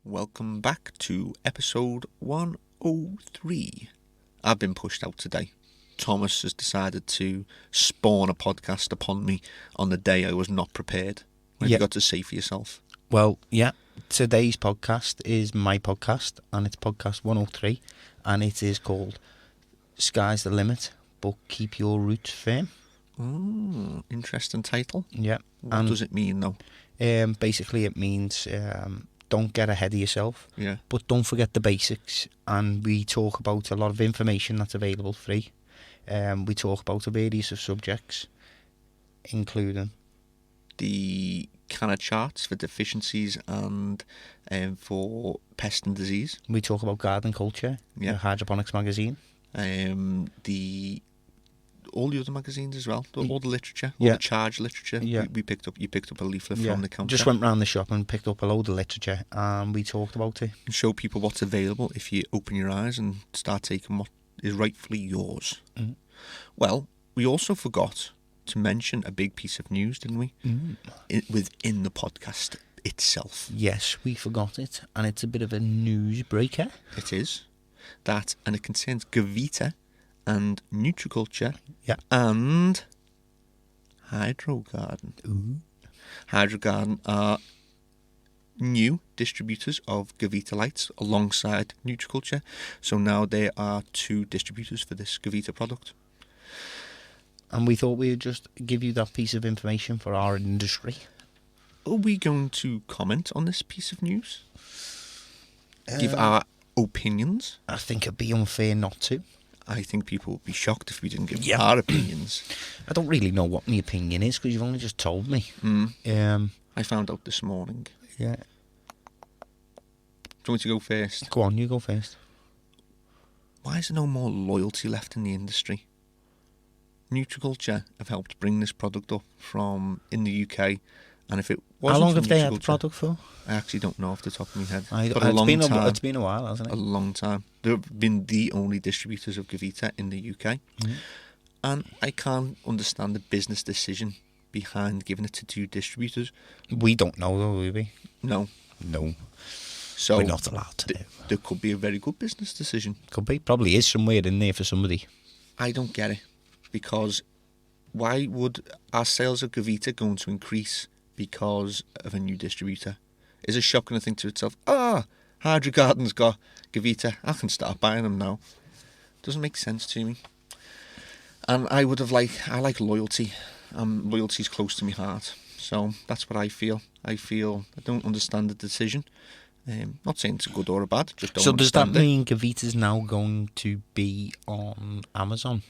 Welcome back to episode 103. I've been pushed out today. Thomas has decided to spawn a podcast upon me on the day I was not prepared. What have you got to say for yourself? Well, yeah, today's podcast is my podcast, and it's podcast 103, and it is called Sky's the Limit, but Keep Your Roots Firm. Interesting title. Yeah. What does it mean, though? Basically, it means don't get ahead of yourself, but don't forget the basics. And we talk about a lot of information that's available free. We talk about a variety of subjects, including the CANNA charts for deficiencies and for pest and disease. We talk about garden culture, the Hydroponics magazine. All the other magazines as well, all the literature, all the charge literature. You picked up a leaflet from the counter. Just went round the shop and picked up a load of literature, and we talked about it. And show people what's available if you open your eyes and start taking what is rightfully yours. Mm. Well, we also forgot to mention a big piece of news, didn't we? Within the podcast itself. Yes, we forgot it, and it's a bit of a news breaker. It is. And it concerns Gavita and Nutriculture and Hydrogarden. Ooh. Hydrogarden are new distributors of Gavita lights alongside Nutriculture. So now there are two distributors for this Gavita product. And we thought we'd just give you that piece of information for our industry. Are we going to comment on this piece of news? Give our opinions? I think it'd be unfair not to. I think people would be shocked if we didn't give our opinions. I don't really know what my opinion is because you've only just told me. I found out this morning. Yeah. Do you want me to go first? Go on, you go first. Why is there no more loyalty left in the industry? Nutriculture have helped bring this product up from in the UK, and if it wasn't how long have they had the product for? I actually don't know off the top of my head. It's been a while, hasn't it? A long time. They've been the only distributors of Gavita in the UK, and I can't understand the business decision behind giving it to two distributors. We don't know, though, will we? No. So we're not allowed to know. There could be a very good business decision. Could be. Probably is somewhere in there for somebody. I don't get it, because why would our sales of Gavita going to increase because of a new distributor? Is a shop going to think to itself, Hydrogarden's got Gavita, I can start buying them now? Doesn't make sense to me. And I like loyalty. Loyalty's close to my heart. So that's what I feel. I don't understand the decision. Not saying it's good or bad, just don't understand it. So does that mean Gavita's now going to be on Amazon?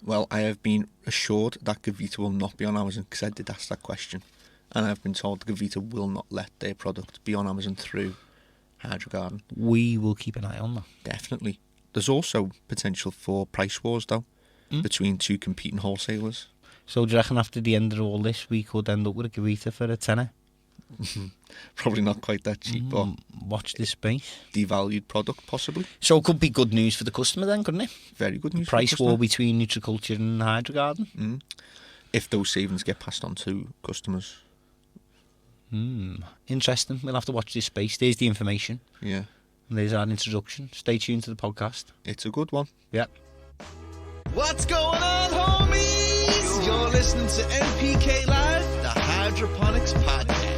Well, I have been assured that Gavita will not be on Amazon because I did ask that question. And I've been told Gavita will not let their product be on Amazon through Hydrogarden. We will keep an eye on that. Definitely. There's also potential for price wars, though, between two competing wholesalers. So do you reckon after the end of all this, we could end up with a Gavita for a tenner? Probably not quite that cheap, but watch this space. Devalued product, possibly. So it could be good news for the customer then, couldn't it? Very good news. Price war between Nutriculture and Hydrogarden. If those savings get passed on to customers. Interesting. We'll have to watch this space. There's the information. Yeah. And there's our introduction. Stay tuned to the podcast. It's a good one. Yeah. What's going on, homies? You're listening to NPK Live, the Hydroponics podcast.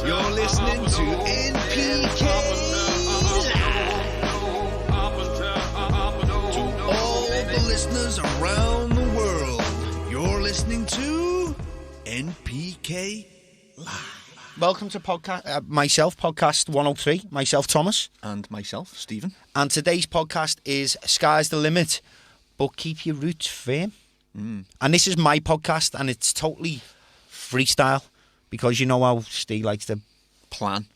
You're listening to NPK Live. To all the listeners around the world, you're listening to NPK Live. Welcome to podcast podcast 103. Myself, Thomas. And myself, Stephen. And today's podcast is Sky's the Limit, but Keep Your Roots Firm. And this is my podcast, and it's totally freestyle, because you know how Steve likes to plan,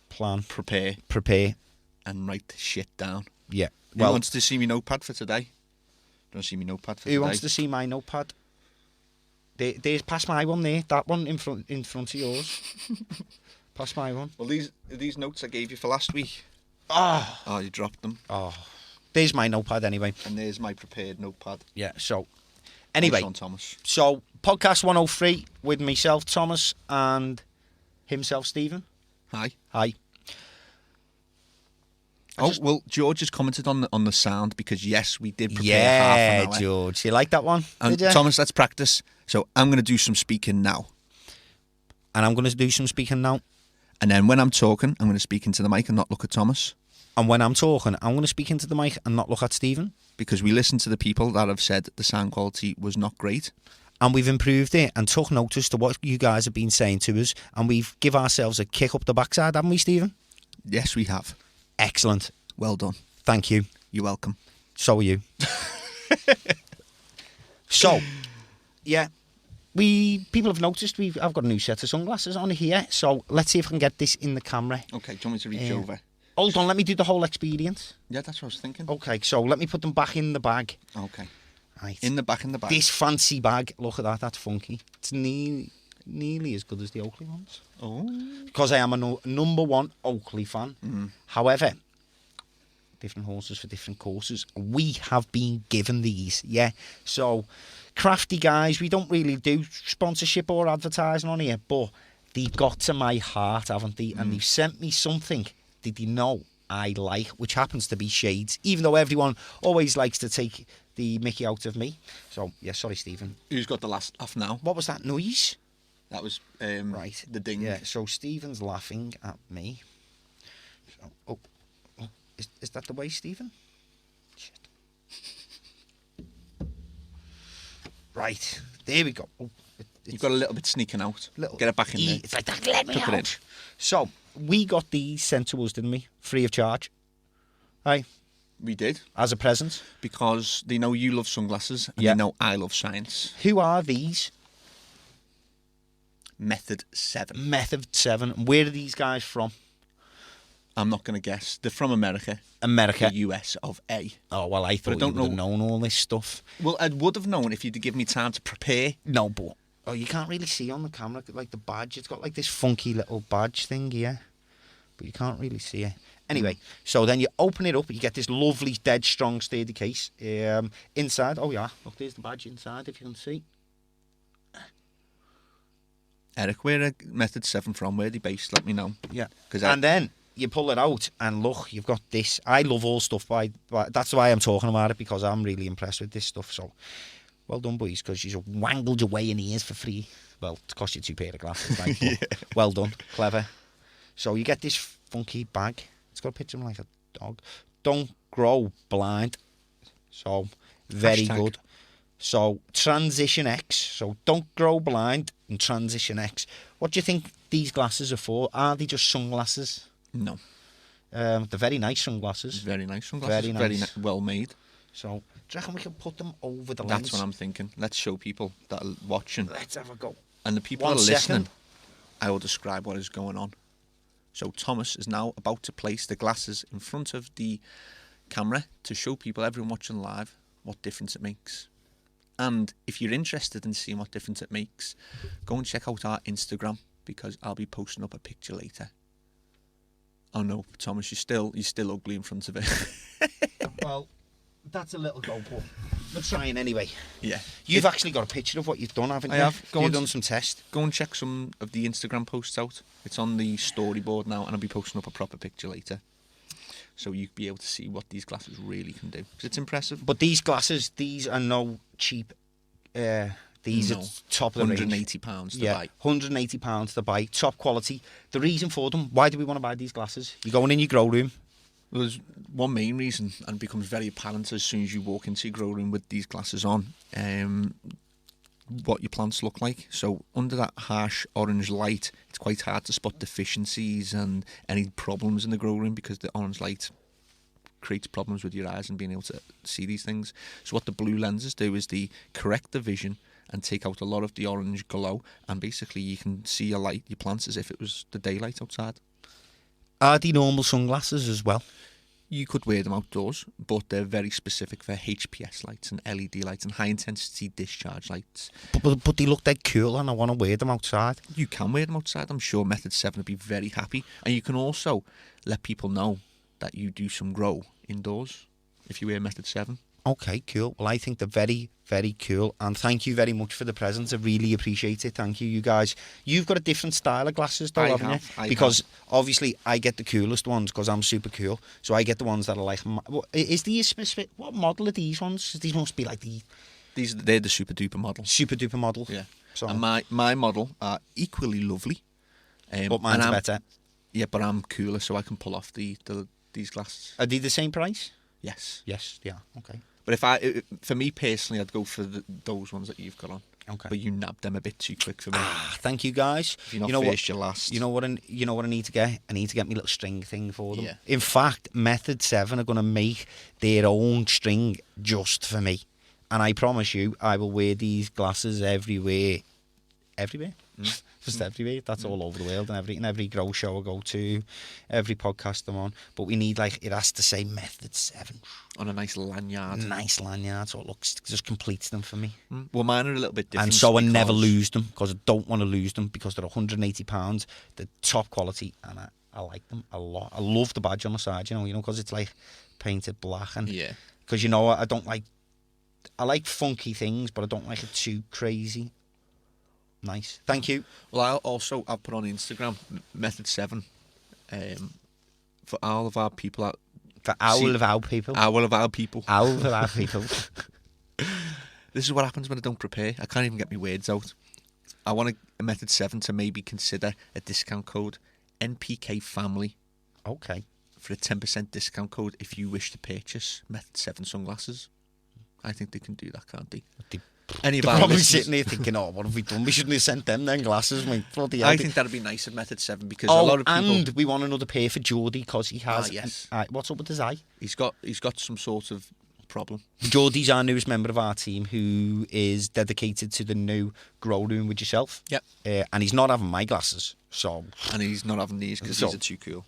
prepare, and write the shit down. Yeah. Who wants to see me notepad for today? Don't see me notepad for today. Who wants to see my notepad? There's past my one there. That one in front of yours. Past my one. Well, these notes I gave you for last week. Oh, you dropped them. Oh, there's my notepad anyway. And there's my prepared notepad. Yeah. So, Anyway, Sean Thomas. So podcast 103 with myself, Thomas, and himself, Stephen. Hi. Hi. Well, George has commented on the sound because, yes, we did prepare half an hour. Yeah, George. You like that one? Did you? Thomas, let's practice. So I'm going to do some speaking now. And I'm going to do some speaking now. And then when I'm talking, I'm going to speak into the mic and not look at Thomas. And when I'm talking, I'm going to speak into the mic and not look at Stephen. Because we listened to the people that have said the sound quality was not great. And we've improved it and took notice to what you guys have been saying to us. And we've give ourselves a kick up the backside, haven't we, Stephen? Yes, we have. Excellent. Well done. Thank you. You're welcome. So are you. So, yeah. People have noticed I've got a new set of sunglasses on here. So let's see if I can get this in the camera. Okay, do you want me to reach over? Hold on, let me do the whole experience. Yeah, that's what I was thinking. Okay, so let me put them back in the bag. Okay. Right. In the back. This fancy bag, look at that, that's funky. It's nearly as good as the Oakley ones. Oh. Because I am a number one Oakley fan. However, different horses for different courses. We have been given these, yeah. So, crafty guys, we don't really do sponsorship or advertising on here, but they've got to my heart, haven't they? And they've sent me something, did you know, I like, which happens to be shades, even though everyone always likes to take the mickey out of me. So, yeah, sorry, Stephen. Who's got the last laugh now? What was that noise? That was right. The ding. Yeah, so Stephen's laughing at me. So, is that the way, Stephen? Shit. Right, there we go. You've got a little bit sneaking out. Get it back in there. It's like that, let me Tuck out. it in. So, we got these sent to us, didn't we? Free of charge. Aye. We did. As a present. Because they know you love sunglasses and Yeah. they know I love science. Who are these? Method 7. Method 7. Where are these guys from? I'm not going to guess. They're from America. America. The US of A. Oh, well, I thought you would have known all this stuff. Well, I would have known if you'd give me time to prepare. No, but... Oh, you can't really see on the camera, like the badge. It's got like this funky little badge thing here. But you can't really see it. Anyway, so then you open it up, you get this lovely, dead, strong, sturdy case. Inside, oh yeah, look, there's the badge inside, if you can see. Eric, where are Method 7 from? Where are they based? Let me know. Yeah. And then you pull it out, and look, you've got this. I love all stuff, that's why I'm talking about it, because I'm really impressed with this stuff. So, well done, boys, because you've wangled your way in ears for free. Well, it cost you 2 pair of glasses, right? Yeah. Well done, clever. So you get this funky bag. It's got a picture of like a dog. Don't grow blind. So, very good. So, Transition X. So, don't grow blind and Transition X. What do you think these glasses are for? Are they just sunglasses? No. They're very nice sunglasses. Very nice sunglasses. Very nice. Very well made. So, do you reckon we can put them over the lens? That's what I'm thinking. Let's show people that are watching. Let's have a go. And the people that are listening, I will describe what is going on. So Thomas is now about to place the glasses in front of the camera to show people, everyone watching live, what difference it makes. And if you're interested in seeing what difference it makes, go and check out our Instagram, because I'll be posting up a picture later. Oh no, Thomas, you're still ugly in front of it. Well, that's a little go, but we're trying anyway. Yeah. You've actually got a picture of what you've done, haven't you? I have. You've done some tests. Go and check some of the Instagram posts out. It's on the storyboard now, and I'll be posting up a proper picture later. So you'll be able to see what these glasses really can do. 'Cause it's impressive. But these glasses, these are no cheap. These are top of the range. £180 to buy. £180 to buy. Top quality. The reason for them, why do we want to buy these glasses? You're going in your grow room. Well, there's one main reason, and it becomes very apparent as soon as you walk into your grow room with these glasses on, what your plants look like. So under that harsh orange light, it's quite hard to spot deficiencies and any problems in the grow room, because the orange light creates problems with your eyes and being able to see these things. So what the blue lenses do is they correct the vision and take out a lot of the orange glow, and basically you can see your plants as if it was the daylight outside. Are they normal sunglasses as well? You could wear them outdoors, but they're very specific for HPS lights and LED lights and high-intensity discharge lights. But they look dead cool, and I want to wear them outside. You can wear them outside. I'm sure Method 7 would be very happy. And you can also let people know that you do some grow indoors if you wear Method 7. Okay, cool. Well, I think they're very, very cool. And thank you very much for the presents. I really appreciate it. Thank you, you guys. You've got a different style of glasses, though, haven't you? Because obviously I get the coolest ones because I'm super cool. So I get the ones that are like... Is these specific... What model are these ones? These must be like the... They're the super duper model. Super duper model. Yeah. So, and my model are equally lovely. But mine's better. Yeah, but I'm cooler, so I can pull off these glasses. Are they the same price? Yes. Yes, yeah, okay. But for me personally, I'd go for those ones that you've got on. Okay. But you nabbed them a bit too quick for me. Thank you, guys. If you're not first, you're last. You know what I need to get? I need to get me little string thing for them. Yeah. In fact, Method 7 are going to make their own string just for me. And I promise you, I will wear these glasses everywhere. Everywhere? Just everywhere. That's all over the world, and every grow show I go to, every podcast I'm on. But we need, like, it has to say Method 7 on a nice lanyard. Nice lanyard, so it looks, just completes them for me. Well, mine are a little bit different. And so I never lose them, because I don't want to lose them, because they're £180. They're top quality, and I like them a lot. I love the badge on the side, you know, because it's like painted black, and yeah, because I like funky things, but I don't like it too crazy. Nice. Thank you. Well, I'll put on Instagram Method 7 for all of our people out. For all of our people. All of our people. All of our people. This is what happens when I don't prepare. I can't even get my words out. I want a Method 7 to maybe consider a discount code NPK Family. Okay. For a 10% discount code if you wish to purchase Method 7 sunglasses. I think they can do that, can't they? They're probably sitting there thinking, oh, what have we done? We shouldn't have sent them then glasses. I think that'd be nice at Method 7 because a lot of people... and we want another pair for Geordie because he has... yes. What's up with his eye? He's got some sort of problem. Geordie's our newest member of our team who is dedicated to the new grow room with yourself. Yep. And he's not having my glasses, so... And he's not having these because these are too cool.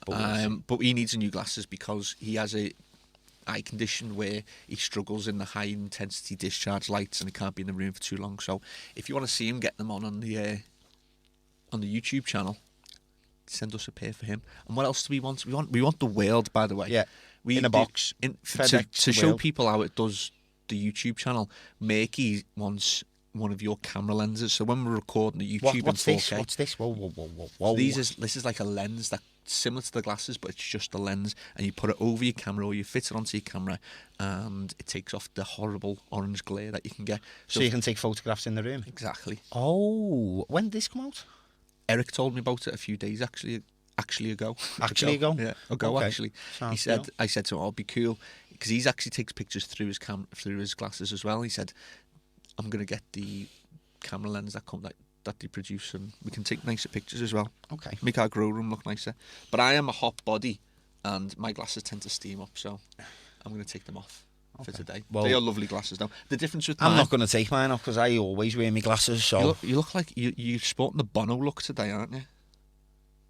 But he needs new glasses because he has a eye condition where he struggles in the high intensity discharge lights and he can't be in the room for too long. So if you want to see him, get them on the YouTube channel. Send us a pair for him. And what else do we want? We want the world, by the way. Yeah. In a box. To show people how it does the YouTube channel. Makey wants one of your camera lenses. So when we're recording the YouTube what's in 4K, what's this? Whoa. So this is like a lens that's similar to the glasses, but it's just a lens, and you put it over your camera or you fit it onto your camera, and it takes off the horrible orange glare that you can get. So you can take photographs in the room. Exactly. Oh, when did this come out? Eric told me about it a few days ago. Yeah, ago okay. Actually. Sounds he said, cool. I said to him, "I'll be cool," because he actually takes pictures through his glasses as well. He said, "I'm gonna get the camera lens that they produce, and we can take nicer pictures as well. Okay. Make our grow room look nicer." But I am a hot body, and my glasses tend to steam up, so I'm going to take them off for today. Well, they are lovely glasses now. The difference with I'm not going to take mine off because I always wear my glasses. So you look like you're sporting the Bono look today, aren't you?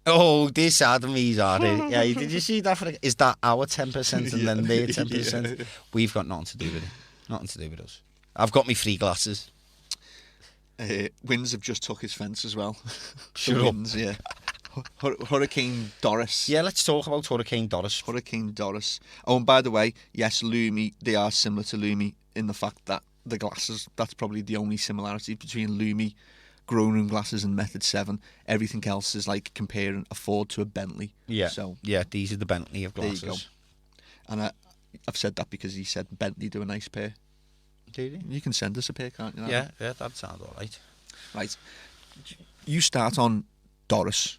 Oh, this Adam's are it? Yeah, did you see that? Is that our 10% and then their 10%? Yeah. We've got nothing to do with it. Nothing to do with us. I've got my free glasses. Winds have just took his fence as well. Shut up. Winds, yeah. Hurricane Doris. Yeah, let's talk about Hurricane Doris. Hurricane Doris. Oh, and by the way, yes, Lumi, they are similar to Lumi in the fact that the glasses, that's probably the only similarity between Lumi, grow room glasses, and Method 7. Everything else is like comparing a Ford to a Bentley. Yeah, so yeah, these are the Bentley of glasses. There you go. And I've said that because he said Bentley do a nice pair. Do you? You can send us a pair, can't you? Yeah, that sounds all right. Right. You start on Doris.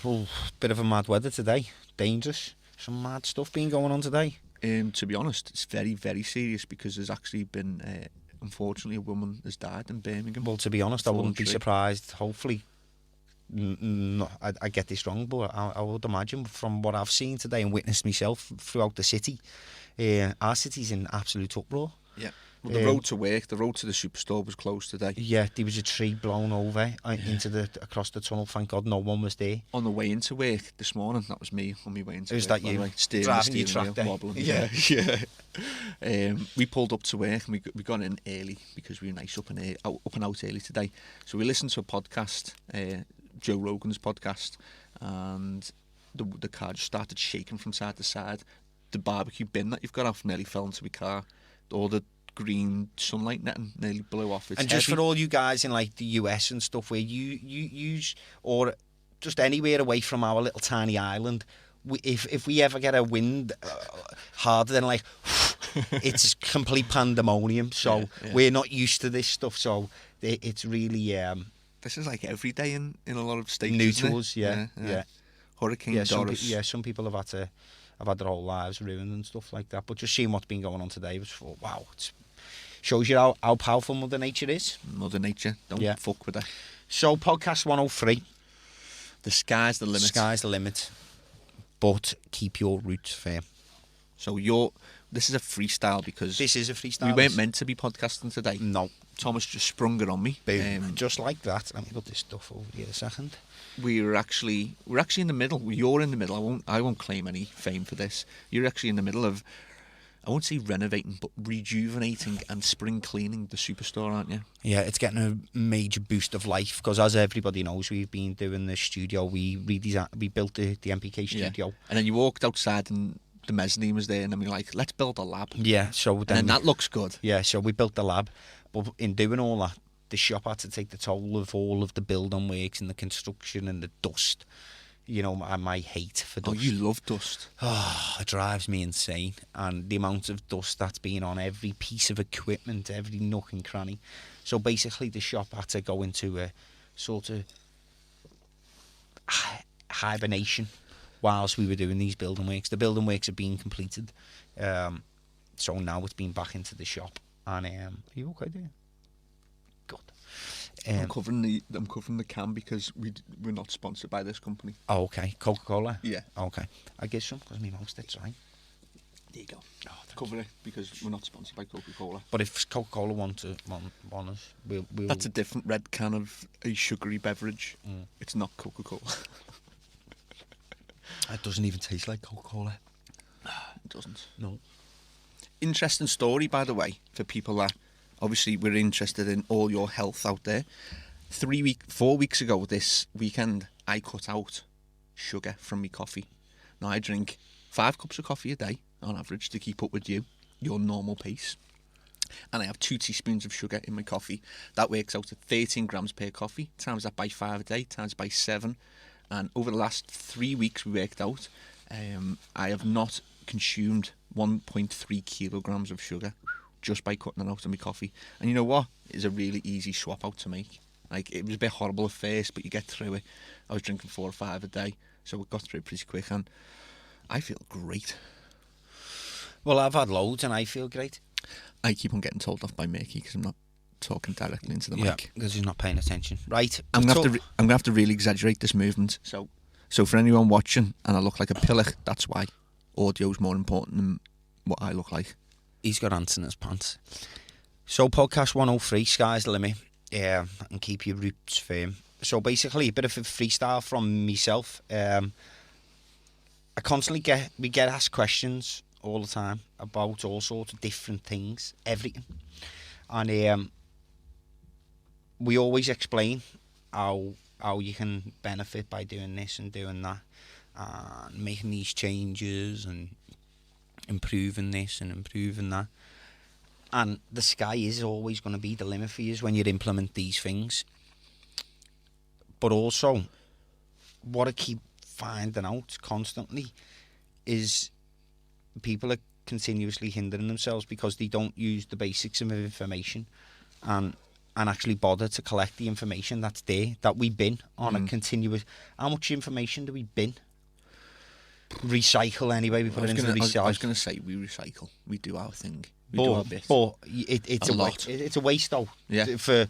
Oh, bit of a mad weather today. Dangerous. Some mad stuff being going on today. To be honest, it's very, very serious because there's actually been, unfortunately, a woman has died in Birmingham. Well, to be honest, I wouldn't be surprised. Hopefully, I get this wrong, but I would imagine from what I've seen today and witnessed myself throughout the city, our city's in absolute uproar. Yeah. Well, the road to work, the road to the superstore was closed today. Yeah, there was a tree blown over across the tunnel. Thank God no one was there. On the way into work this morning, that was me on my way into work. Is that you? Driving your tractor. Wobbling. Yeah. We pulled up to work and we got in early because we were nice up and out early today. So we listened to a podcast, Joe Rogan's podcast, and the car just started shaking from side to side. the barbecue bin that you've got off nearly fell into my car. All the green sunlight netting nearly blew off. It's and just heavy. for all you guys in like the US and stuff, where you use, or just anywhere away from our little tiny island, if we ever get a wind harder than like, it's complete pandemonium. So we're not used to this stuff. So it's really this is like every day in a lot of states. New to us, yeah. Hurricane Doris. Some people have had their whole lives ruined and stuff like that. But just seeing what's been going on today was wow. It shows you how powerful Mother Nature is. Mother Nature, don't fuck with her. So podcast 103. The sky's the limit. Sky's the limit. But keep your roots firm. So this is a freestyle because this is a freestyle. We weren't meant to be podcasting today. No. Thomas just sprung it on me. Boom. Just like that. Let me put this stuff over here a second. We're actually in the middle. You're in the middle. I won't claim any fame for this. You're actually in the middle of, I won't say renovating, but rejuvenating and spring cleaning the superstore, aren't you? Yeah, it's getting a major boost of life because, as everybody knows, we've been doing the studio. We built the NPK studio, and then you walked outside and the mezzanine was there, and then we were like, let's build a lab. Yeah, so then that looks good. Yeah, so we built the lab, but in doing all that, the shop had to take the toll of all of the building works and the construction and the dust. You know, my hate for dust. Oh, you love dust. Oh, it drives me insane. And the amount of dust that's been on every piece of equipment, every nook and cranny. So basically the shop had to go into a sort of hibernation whilst we were doing these building works. The building works are being completed. So now it's been back into the shop. And are you okay there? Good. I'm covering the can because we're not sponsored by this company. Oh, okay. Coca-Cola? Yeah. Okay. I guess some because my mouth's dead dry. There you go. Oh, cover it because we're not sponsored by Coca-Cola. But if Coca-Cola want us, we'll... That's a different red can of a sugary beverage. It's not Coca-Cola. It doesn't even taste like Coca-Cola. It doesn't. No. Interesting story, by the way, for people that obviously we're interested in all your health out there. 4 weeks ago this weekend, I cut out sugar from my coffee. Now I drink 5 cups of coffee a day on average to keep up with your normal pace. And I have 2 teaspoons of sugar in my coffee. That works out at 13 grams per coffee. Times that by 5 a day, times by 7. And over the last 3 weeks we worked out, I have not consumed 1.3 kilograms of sugar just by cutting it out of my coffee. And you know what? It's a really easy swap out to make. Like, it was a bit horrible at first, but you get through it. I was drinking 4 or 5 a day, so we got through it pretty quick, and I feel great. Well, I've had loads, and I feel great. I keep on getting told off by Mickey because I'm not talking directly into the mic. Yeah, because he's not paying attention. Right. I'm gonna have to really exaggerate this movement. So for anyone watching, and I look like a pillock, that's why. Audio's more important than what I look like. He's got ants in his pants. So podcast 103, sky's the limit. Yeah, and keep your roots firm. So basically, a bit of a freestyle from myself. I constantly get asked questions all the time about all sorts of different things, everything, and we always explain how you can benefit by doing this and doing that, and making these changes and improving this and improving that. And the sky is always going to be the limit for you when you implement these things. But also, what I keep finding out constantly is people are continuously hindering themselves because they don't use the basics of information and actually bother to collect the information that's there, that we bin on a continuous... How much information do we bin? Recycle anyway, we put it into the recycle. I was going to say we recycle. We do our thing. We do our bit. But it's a lot. It's a waste though. Yeah. For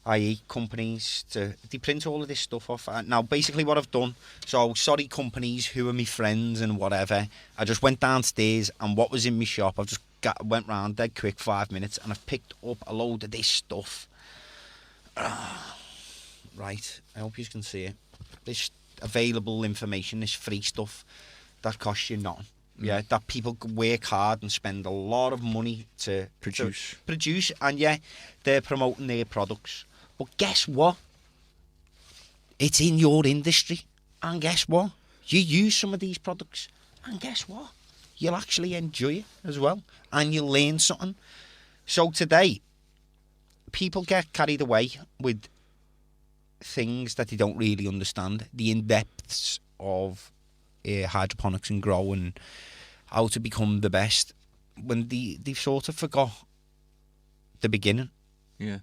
i.e. companies they print all of this stuff off. Now basically what I've done, so sorry companies who are my friends and whatever, I just went downstairs and what was in my shop, I've just went round dead quick 5 minutes and I've picked up a load of this stuff. Right, I hope you can see it. This available information, this free stuff that costs you nothing. Yeah, that people work hard and spend a lot of money to produce, and yeah, they're promoting their products. But guess what? It's in your industry, and guess what? You use some of these products, and guess what? you'll actually enjoy it as well, and you'll learn something. So today, people get carried away with things that they don't really understand, the in-depths of hydroponics and grow and how to become the best, when they've sort of forgot the beginning. Yeah.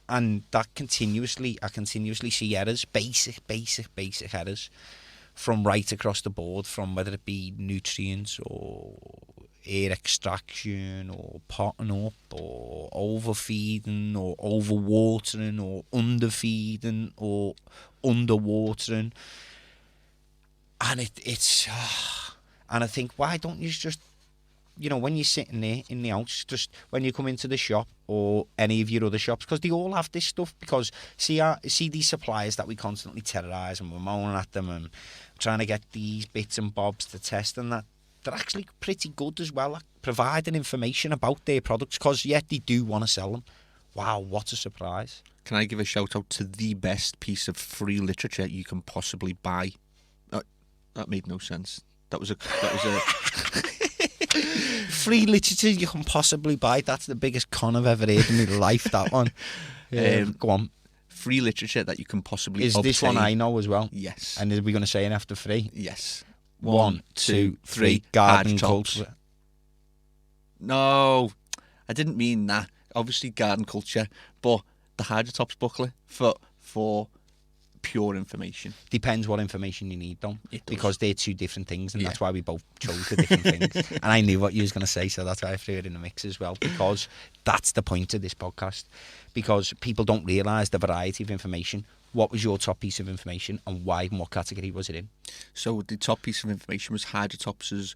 And that I continuously see errors, basic errors, from right across the board, from whether it be nutrients or air extraction or potting up or overfeeding or overwatering or underfeeding or underwatering. And it's and I think, why don't you just, when you're sitting there in the house, just when you come into the shop or any of your other shops, because they all have this stuff, because see these suppliers that we constantly terrorise and we're moaning at them and trying to get these bits and bobs to test, and that they're actually pretty good as well at providing information about their products, because yet they do want to sell them. Wow, what a surprise. Can I give a shout out to the best piece of free literature you can possibly buy? That made no sense. That was a free literature you can possibly buy. That's the biggest con I've ever heard in my life, that one. Go on. Free literature that you can possibly Is obtain. This one I know as well? Yes. And are we going to say it after three? Yes. 1, 2, 3. Garden culture. No, I didn't mean that. Obviously garden culture, but the Hydrotops booklet for pure information. Depends what information you need, though, because they're two different things, and that's why we both chose the different things. And I knew what you was going to say, so that's why I threw it in the mix as well, because that's the point of this podcast, because people don't realise the variety of information. What was your top piece of information, and why, and what category was it in? So the top piece of information was Hydrotops'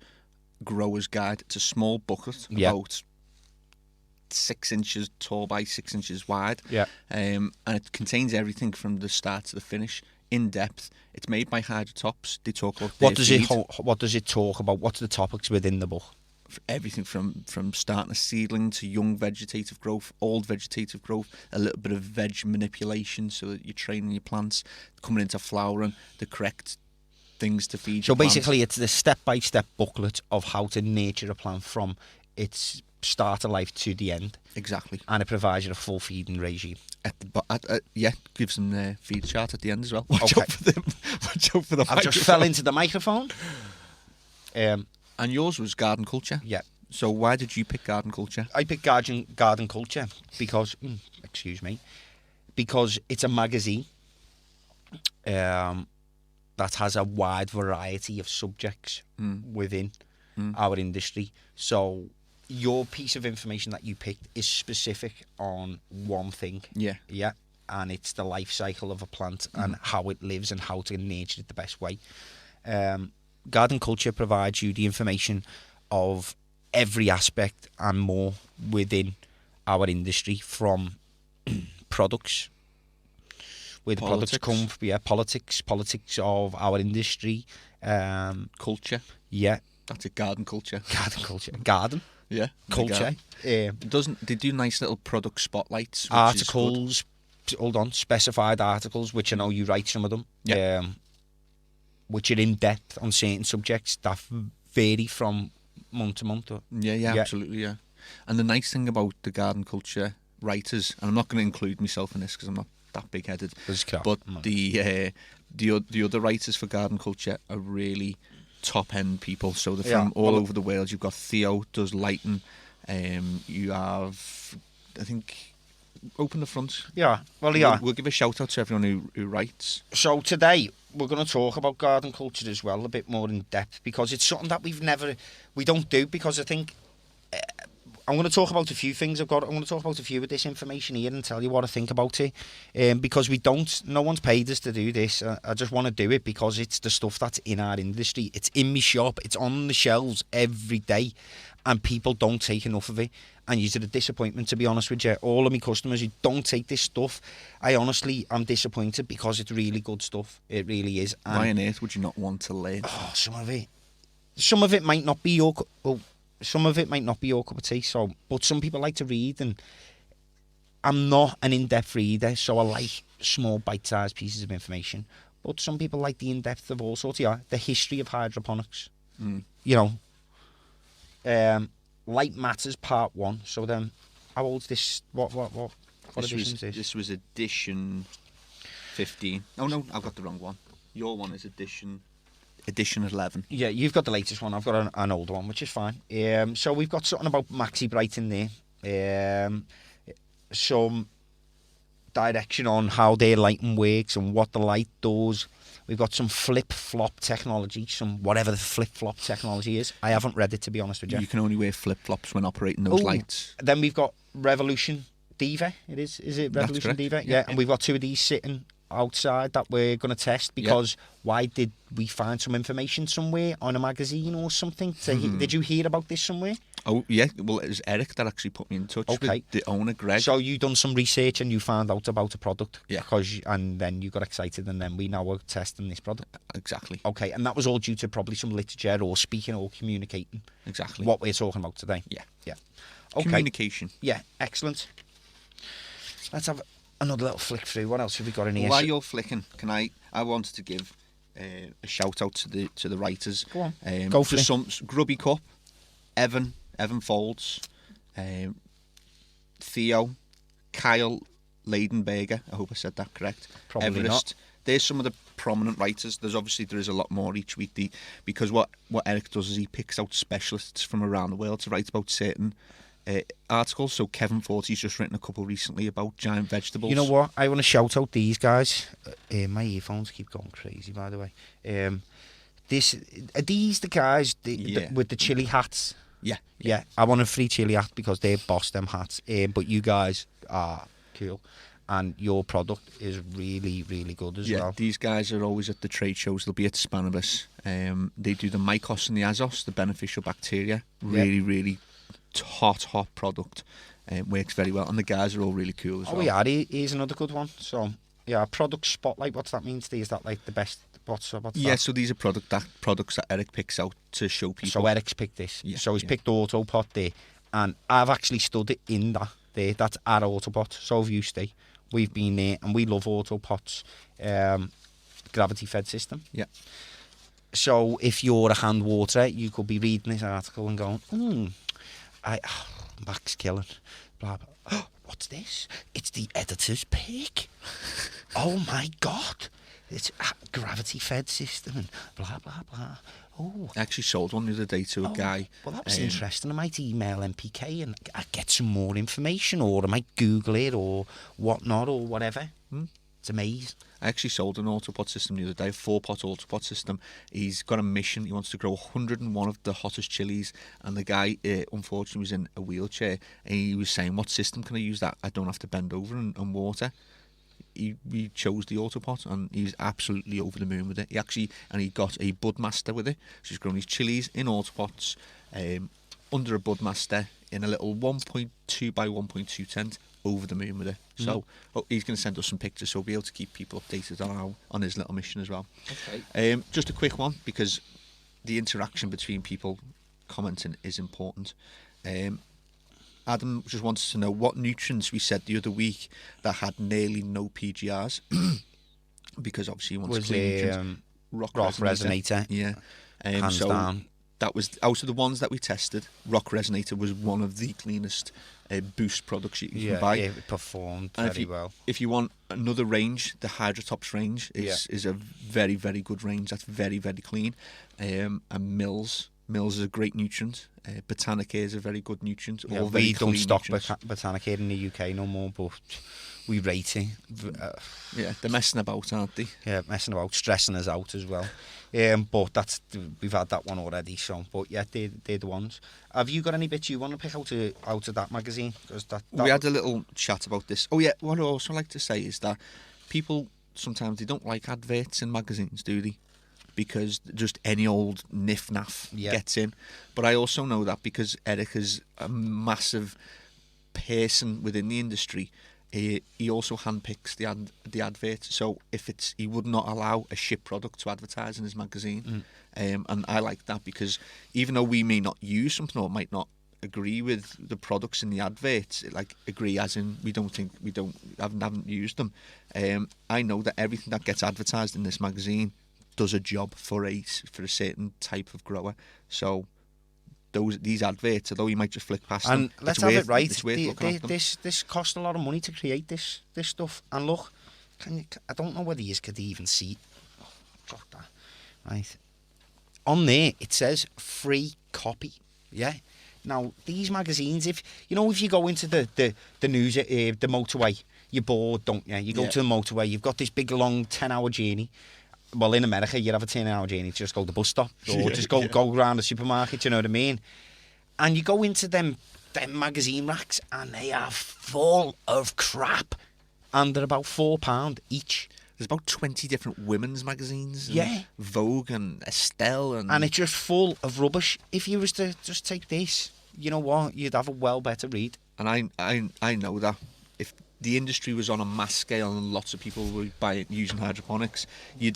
Grower's Guide. It's a small booklet, about 6 inches tall by 6 inches wide. Yeah. And it contains everything from the start to the finish, in depth. It's made by Hydrotops. They talk about what does it talk about? What's the topics within the book? Everything from starting a seedling to young vegetative growth, old vegetative growth, a little bit of veg manipulation so that you're training your plants, coming into flowering, the correct things to feed your plants. Basically it's the step-by-step booklet of how to nurture a plant from its start of life to the end. Exactly. And it provides you a full feeding regime. Gives them the feed chart at the end as well. Watch out for them. Watch out for the I've just fell into the microphone. And yours was garden culture? Yeah. So why did you pick garden culture? I picked garden culture because, because it's a magazine that has a wide variety of subjects within our industry. So your piece of information that you picked is specific on one thing. Yeah. Yeah. And it's the life cycle of a plant and how it lives and how to nurture it the best way. Garden culture provides you the information of every aspect and more within our industry, from products, where the products come from, politics of our industry, culture. Yeah. That's it, garden culture. Garden culture. Garden. Yeah. Culture. They do nice little product spotlights. Articles. Hold on. Specified articles, which I know you write some of them. Yeah. Which are in depth on certain subjects that vary from month to month. Yeah, absolutely, yeah. And the nice thing about the garden culture writers, and I'm not going to include myself in this because I'm not that big-headed, but the other writers for garden culture are really top-end people. So they're from all over the world. You've got Theo does lighting. You have, I think, open the front. Yeah, well, yeah. We'll give a shout out to everyone who writes. So today we're going to talk about garden culture as well, a bit more in depth, because it's something that we don't do, because I think I'm going to talk about a few things I'm going to talk about a few of this information here and tell you what I think about it, because no one's paid us to do this. I just want to do it because it's the stuff that's in our industry. It's in my shop, it's on the shelves every day, and people don't take enough of it. And you're a disappointment, to be honest with you. All of my customers who don't take this stuff, I'm disappointed, because it's really good stuff. It really is. And why on earth would you not want to learn? Oh, some of it might not be your cup of tea. So, but some people like to read, and I'm not an in-depth reader, so I like small bite-sized pieces of information. But some people like the in-depth of all sorts. Yeah, the history of hydroponics. You know, Light Matters Part 1. So then, how old's this? What edition is this? This was edition 15. Oh no, I've got the wrong one. Your one is edition 11. Yeah, you've got the latest one. I've got an older one, which is fine. So we've got something about Maxi Bright in there. Some direction on how their lighting works and what the light does. We've got some flip-flop technology, some whatever the flip-flop technology is. I haven't read it, to be honest with you. You can only wear flip-flops when operating those lights. Then we've got Revolution Diva. Is it Revolution Diva? Yeah, and we've got 2 of these sitting outside that we're going to test because why did we find some information somewhere on a magazine or something? Did you hear about this somewhere? Oh yeah, well it was Eric that actually put me in touch with the owner, Greg. So you done some research and you found out about a product, and then you got excited, and then we now are testing this product. Exactly. Okay, and that was all due to probably some literature or speaking or communicating. Exactly. What we're talking about today. Yeah. Okay. Communication. Yeah, excellent. Let's have another little flick through. What else have we got in here? While you're flicking, I wanted to give a shout out to the writers. Go on. Go for it. Some Grubby Cup, Evan Folds, Theo, Kyle Leidenberger. I hope I said that correct. Probably Everest. not. There's some of the prominent writers. There is a lot more each week. Because what Eric does is he picks out specialists from around the world to write about certain articles. So Kevin Fortey's just written a couple recently about giant vegetables. You know what? I want to shout out these guys. My earphones keep going crazy, by the way. Are these the guys with the chili hats? Yeah. I want a free chili hat because they boss them hats. But you guys are cool, and your product is really, really good as well. These guys are always at the trade shows. They'll be at Spanibus. They do the Mycos and the Azos, the beneficial bacteria. Really, really hot product. Works very well, and the guys are all really cool as well. Oh yeah, here's another good one. So yeah, product spotlight. What's that mean, Steve? Is that like the best? What's that? So these are products that Eric picks out to show people. So Eric's picked this. So he's picked AutoPot there, and I've actually stood it in that there. That's our AutoPot. So have you, Steve. We've been there, and we love AutoPot's gravity fed system. Yeah. So if you're a hand waterer, you could be reading this article and going, Max killing, blah blah. What's this? It's the editor's pick. Oh my God. It's a gravity-fed system and blah, blah, blah. Oh. I actually sold one the other day to a guy. Well, that was interesting. I might email NPK and I get some more information, or I might Google it or whatnot or whatever. It's amazing. I actually sold an AutoPot system the other day, a 4-pot AutoPot system. He's got a mission. He wants to grow 101 of the hottest chilies. And the guy, unfortunately, was in a wheelchair. And he was saying, what system can I use that I don't have to bend over and water? He chose the AutoPot, and he's absolutely over the moon with it. He got a Budmaster with it. So he's grown his chilies in AutoPots under a Budmaster in a little 1.2 by 1.2 tent. Over the moon with it. So he's going to send us some pictures, so we'll be able to keep people updated on his little mission as well. Okay. Just a quick one, because the interaction between people commenting is important. Adam just wants to know what nutrients we said the other week that had nearly no PGRs, because obviously he wants clean nutrients. Rock resonator. Yeah. Hands down. That was, out of the ones that we tested, Rock Resonator was one of the cleanest boost products you can buy. Yeah, it performed very well. If you want another range, the Hydrotops range is a very, very good range. That's very, very clean. And Mills is a great nutrient. Botanicare is a very good nutrient. Yeah, we don't stock Botanicare in the UK no more, but we rate it. They're messing about, aren't they? Yeah, messing about, stressing us out as well. But we've had that one already. So, but yeah, they're the ones. Have you got any bits you want to pick out of that magazine? We had a little chat about this. Oh yeah, what I also like to say is that people sometimes they don't like adverts in magazines, do they? Because just any old niff-naff gets in. But I also know that because Eric is a massive person within the industry, he also handpicks the advert. So he would not allow a shit product to advertise in his magazine. And I like that, because even though we may not use something or might not agree with the products in the adverts, like agree as in we haven't used them, I know that everything that gets advertised in this magazine does a job for a certain type of grower. So these adverts, although you might just flick past them, let's have it right. This cost a lot of money to create this stuff. And look, I don't know whether you could even see. Oh, drop that. Right. On there it says free copy. Yeah. Now these magazines, if you go into the news, the motorway, you're bored, don't you? You go to the motorway, you've got this big long 10-hour journey. Well, in America, you'd have a 10-hour journey to just go to the bus stop or just go around the supermarket, you know what I mean? And you go into them magazine racks and they are full of crap. And they're about £4 each. There's about 20 different women's magazines. Yeah. Vogue and Estelle. And it's just full of rubbish. If you was to just take this, you know what? You'd have a well better read. And I know that if the industry was on a mass scale and lots of people were using hydroponics, you'd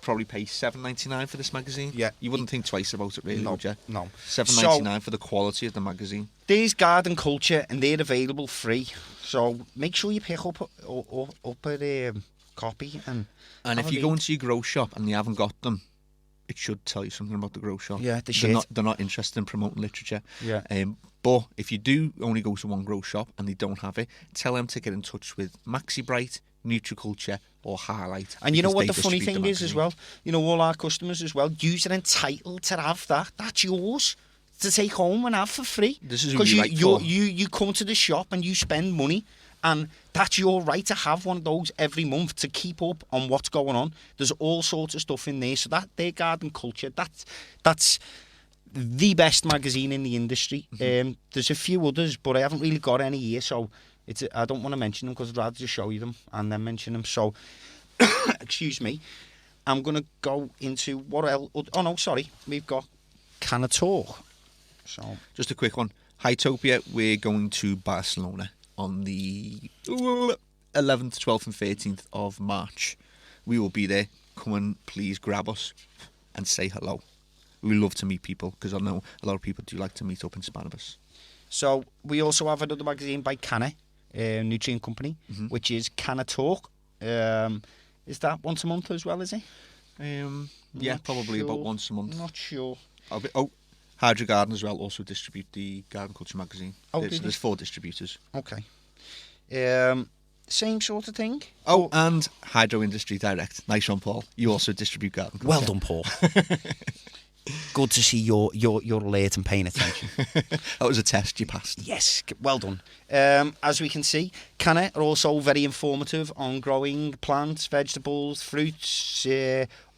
probably pay $7.99 for this magazine. Yeah. You wouldn't think twice about it, really, would you? No. $7.99 for the quality of the magazine. There's Garden Culture, and they're available free. So make sure you pick up a copy. And if you go into your grow shop and you haven't got them, it should tell you something about the grow shop. Yeah, they're not interested in promoting literature. Yeah. But if you do only go to one grow shop and they don't have it, tell them to get in touch with Maxi Bright, Nutriculture or Highlight. And you know what the funny thing is as well? You know, all our customers as well, you're entitled to have that. That's yours to take home and have for free. This is because you come to the shop and you spend money, and that's your right to have one of those every month to keep up on what's going on. There's all sorts of stuff in there. So their Garden Culture, that's the best magazine in the industry. Mm-hmm. There's a few others, but I haven't really got any here, so I don't want to mention them because I'd rather just show you them and then mention them. So, excuse me, I'm going to go into what else. Oh no, sorry, we've got CANNA Talk. So just a quick one. Hytopia, we're going to Barcelona on the 11th, 12th and 13th of March. We will be there. Come and please grab us and say hello. We love to meet people because I know a lot of people do like to meet up in Spanibus. So we also have another magazine by CANNA, nutrient company, which is CANNA Talk. Is that once a month as well, is it? Yeah, probably about once a month. Not sure. Hydro Garden as well also distribute the Garden Culture magazine. There's 4 distributors. Okay. Same sort of thing. And Hydro Industry Direct. Nice one, Paul. You also distribute Garden Culture. Well done, Paul. Good to see you're alert and paying attention. That was a test, you passed. Yes, well done. As we can see, CANNA are also very informative on growing plants, vegetables, fruits,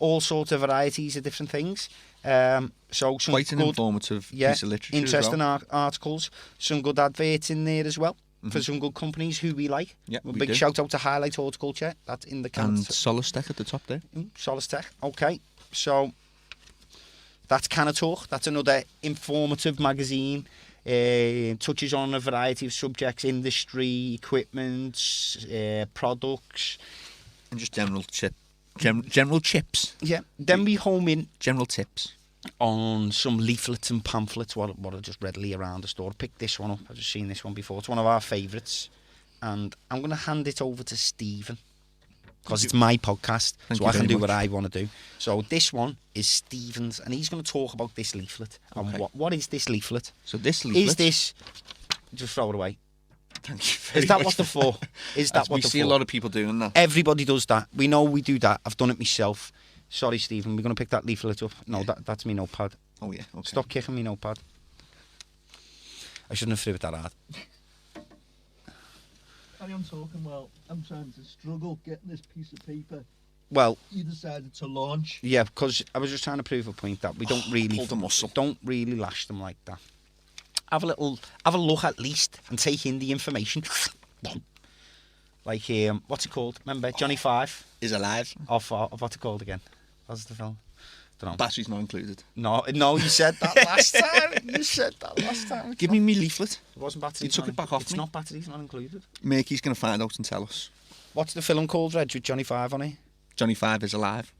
all sorts of varieties of different things. So some quite an informative piece of literature. Interesting articles, some good adverts in there as well for some good companies who we like. Yeah, a big shout out to Highlight Horticulture. That's in the and Solistech at the top there. Solistech. Okay, so that's CANNA Talk. That's another informative magazine. Touches on a variety of subjects: industry, equipment, products, and just general chips. Yeah. Then we home in general tips on some leaflets and pamphlets. What are just readily around the store. I picked this one up. I've just seen this one before. It's one of our favourites, and I'm going to hand it over to Stephen because it's my podcast, so I can do what I want to do. So this one is Stephen's, and he's going to talk about this leaflet. And what is this leaflet? So this leaflet is this. Just throw it away. Thank you very much. Is that what they're for? Is that what they're for? We see a lot of people doing that. Everybody does that. We know we do that. I've done it myself. Sorry, Stephen. We're going to pick that leaflet up. No, that's me notepad. Oh, yeah. Okay. Stop kicking me notepad. I shouldn't have threw it that hard. Carry on talking while I'm trying to struggle getting this piece of paper. Well, you decided to launch. Yeah, because I was just trying to prove a point that we don't really hold the muscle. Don't really lash them like that. Have a look at least and take in the information. Like what's it called? Remember Johnny Five is alive. Of what's it called again? What's the film? Don't know. Batteries not included. No, you said that last time. Give me me leaflet. It wasn't batteries. You took it back off me. It's not batteries not included. Makey's going to find out and tell us. What's the film called, Reg, with Johnny Five on it? Johnny Five is alive.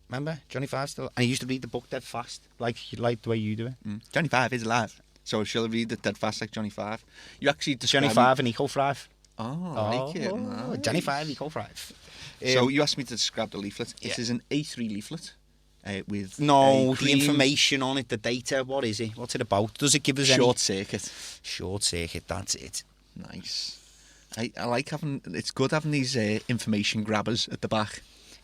Remember? Johnny Five still. And he used to read the book dead fast, like the way you do it. Johnny Five is alive. So she'll read it dead fast like Johnny Five. You actually describe Johnny Five and Eco Five. Oh, I like it. Nice. Johnny 5, Eco 5. So you asked me to describe the leaflet. It is an A3 leaflet with the information on it, the data. What is it? What's it about? Does it give us short circuit? Short circuit. That's it. Nice. I like having. It's good having these information grabbers at the back.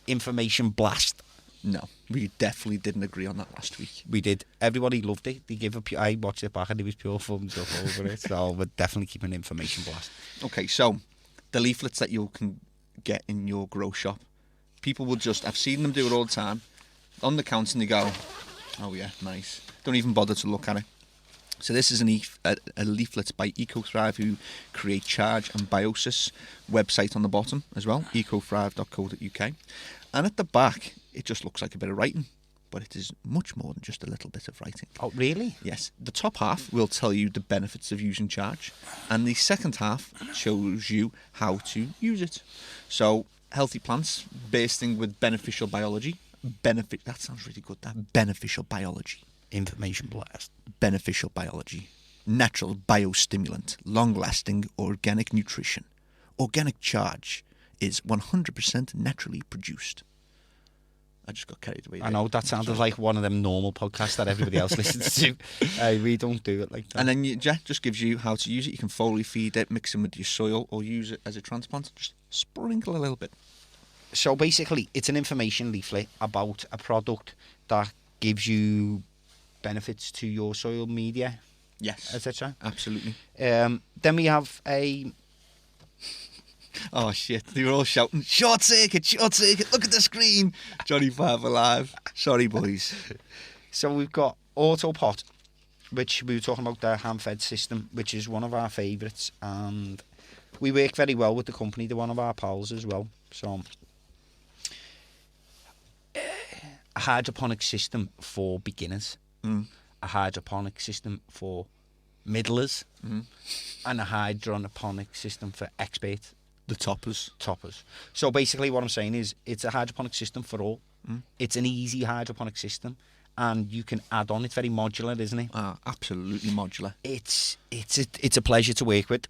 Information blast. No, we definitely didn't agree on that last week. We did. Everybody loved it. They gave I watched it back and it was pure thumbs up over it. So we're definitely keeping information blast. Okay, so the leaflets that you can get in your grow shop, people will just, I've seen them do it all the time, on the counter and they go, oh yeah, nice. Don't even bother to look at it. So this is a leaflet by EcoThrive, who create Charge and Biosis, website on the bottom as well, ecothrive.co.uk. And at the back, it just looks like a bit of writing, but it is much more than just a little bit of writing. Oh, really? Yes. The top half will tell you the benefits of using Charge, and the second half shows you how to use it. So, healthy plants bursting with beneficial biology. That sounds really good, that. Beneficial biology. Information blast. Beneficial biology. Natural biostimulant. Long-lasting organic nutrition. Organic Charge is 100% naturally produced. I just got carried away there. I know, that sounded like one of them normal podcasts that everybody else listens to. We don't do it like that. And then Jack just gives you how to use it. You can foliar feed it, mix it with your soil, or use it as a transplant. Just sprinkle a little bit. So basically, it's an information leaflet about a product that gives you benefits to your soil media. Yes. Etc. Absolutely. Then we have a... Oh shit, they were all shouting, short circuit, look at the screen. Johnny 5 alive. Sorry, boys. So we've got AutoPot, which we were talking about, their hand-fed system, which is one of our favourites, and we work very well with the company. They're one of our pals as well. So a hydroponic system for beginners, a hydroponic system for middlers, and a hydroponic system for experts. The toppers. So basically what I'm saying is it's a hydroponic system for all. It's an easy hydroponic system, and you can add on. It's very modular, isn't it? Absolutely modular. It's a pleasure to work with.